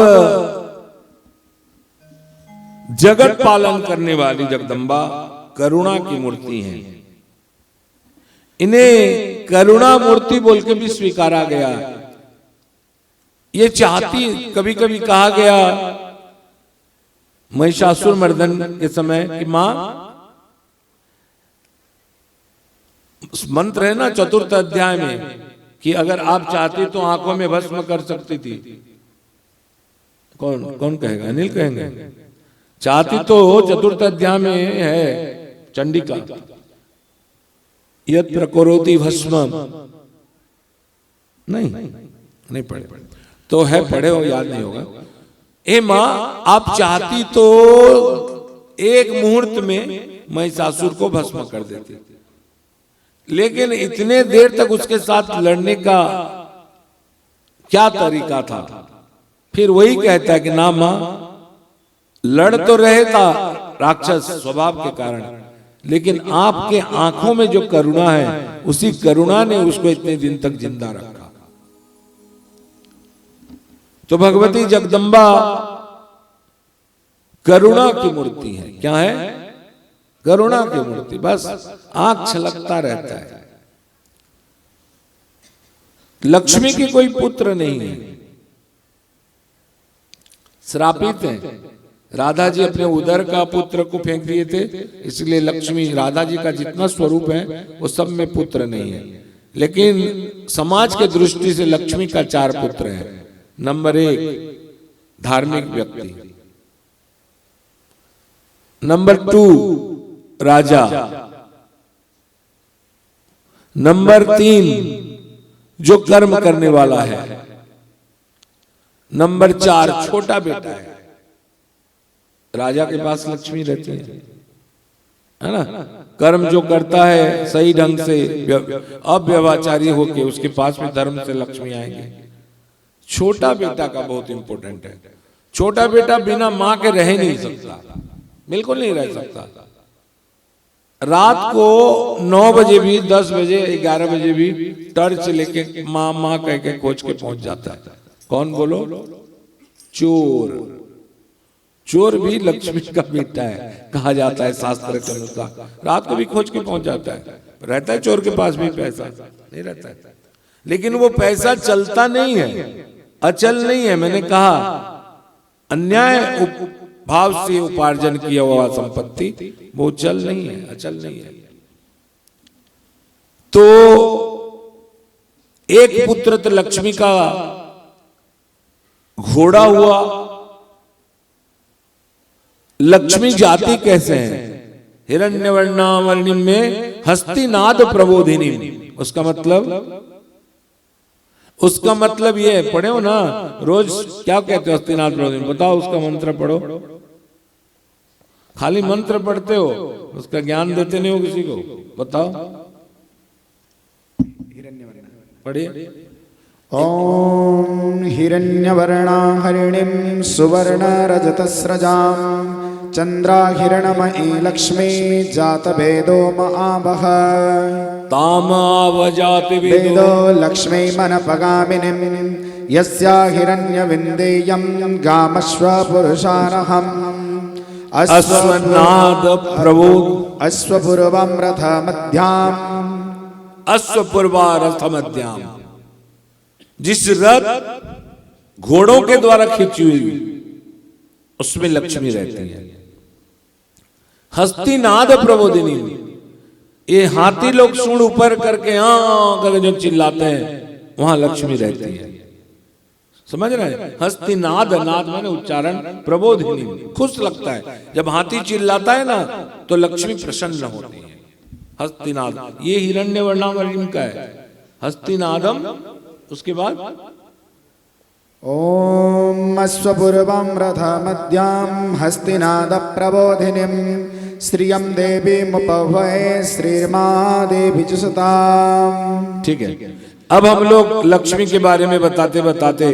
जगत पालन करने वाली जगदम्बा करुणा की मूर्ति हैं। इन्हें करुणा मूर्ति बोल के भी स्वीकारा गया। ये चाहती, कभी कभी कहा गया महिषासुर मर्दन के समय कि मां, मंत्र है ना चतुर्थ अध्याय में कि अगर आप चाहती तो आंखों में भस्म कर सकती थी। कौन कौन कहेगा? अनिल कहेंगे। चाहती तो चतुर्थ अध्याय में है चंडिका, यत् प्रकरोति भस्म, नहीं पढ़े तो है, पढ़े हो, याद नहीं होगा। ए मां, आप चाहती तो एक मुहूर्त में महिषासुर को भस्म कर देती, लेकिन इतने देर तक उसके साथ लड़ने का क्या तरीका था? फिर वही कहता है कि ना मां, लड़ तो रहे था राक्षस स्वभाव के कारण, लेकिन आपके आंखों में जो करुणा है, उसी करुणा ने उसको इतने दिन तक जिंदा रखा। तो भगवती जगदम्बा करुणा की मूर्ति है। क्या है? करुणा की मूर्ति। बस आंख छलकता रहता है। लक्ष्मी की कोई पुत्र नहीं है, श्रापित है। राधा जी अपने उदर का पुत्र को फेंक दिए थे, इसलिए लक्ष्मी, राधा जी का जितना स्वरूप है वो सब में पुत्र नहीं है। लेकिन समाज के दृष्टि से लक्ष्मी का 4 पुत्र हैं। नंबर 1 धार्मिक व्यक्ति, नंबर 2 राजा, नंबर 3 जो कर्म करने वाला है, नंबर 4 छोटा बेटा है। राजा के पास लक्ष्मी रहती है ना। कर्म जो करता है सही ढंग से, अव्यवाचारी होके, उसके पास में धर्म से लक्ष्मी आएंगे। छोटा बेटा का बहुत इंपॉर्टेंट है। छोटा बेटा बिना मां के रह नहीं सकता, बिल्कुल नहीं रह सकता। रात को 9 बजे भी, 10 बजे, 11 बजे भी टर्च लेके मां मां कह के खोज के पहुंच जाता है। कौन बोलो? चोर। चोर भी लक्ष्मी का बेटा है, कहा जाता है शास्त्र के अनुसार। रात को भी खोज के पहुंच जाता है। रहता है चोर के पास भी पैसा, नहीं रहता है, लेकिन वो पैसा चलता नहीं है, अचल नहीं है। मैंने कहा अन्याय भाव से उपार्जन किया हुआ संपत्ति वो चल नहीं है, अचल नहीं है। तो एक पुत्र तो लक्ष्मी का घोड़ा हुआ। लक्ष्मी जाति कैसे है? हिरण्यवर्णावर्णिम में हस्तिनाद प्रबोधिनी। उसका मतलब ये पढ़े हो ना, रोज क्या कहते हो हस्तिनाद प्रबोधिनी? बताओ उसका मंत्र पढ़ो। खाली मंत्र पढ़ते हो, उसका ज्ञान देते नहीं हो किसी को। बताओ, पढ़िए। ओम हिरण्यवर्णा हरिणीं सुवर्णरजतस्रजां चंद्राहिरणमयी लक्ष्मी जातवेदो महाबह तामावजाति वेदो लक्ष्मी मनपगामिनीं यस्या हिरण्यविन्देयं गामश्वपुरुषारहम् अश्वनाद प्रभो अश्वपूर्वं रथमध्याम् अश्वपूर्वा रथमध्याम। जिस रथ घोड़ों के द्वारा खींची हुई उसमें लक्ष्मी रहती है। हस्तिनाद प्रबोधिनी, ये हाथी लोग सूंड ऊपर करके करके जो चिल्लाते हैं वहां लक्ष्मी रहती है। समझ रहे हैं? हस्तिनाद, नाद माने उच्चारण, प्रबोधिनी खुश लगता है। जब हाथी चिल्लाता है ना तो लक्ष्मी प्रसन्न होती है। हस्तिनाद, ये हिरण्यवर्णावलिम का है। हस्तिनादम, उसके बाद ॐ अश्वपूर्वं रथमद्यां हस्तिनादप्रबोधिनीं श्रियं देवीमुपह्वये श्रीर्मादेवी च सुताम्। ठीक है। अब हम लोग लक्ष्मी के बारे में बताते बताते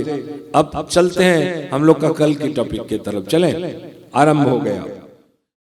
अब चलते हैं हम लोग का कल की टॉपिक की तरफ। चलें, आरंभ हो गया।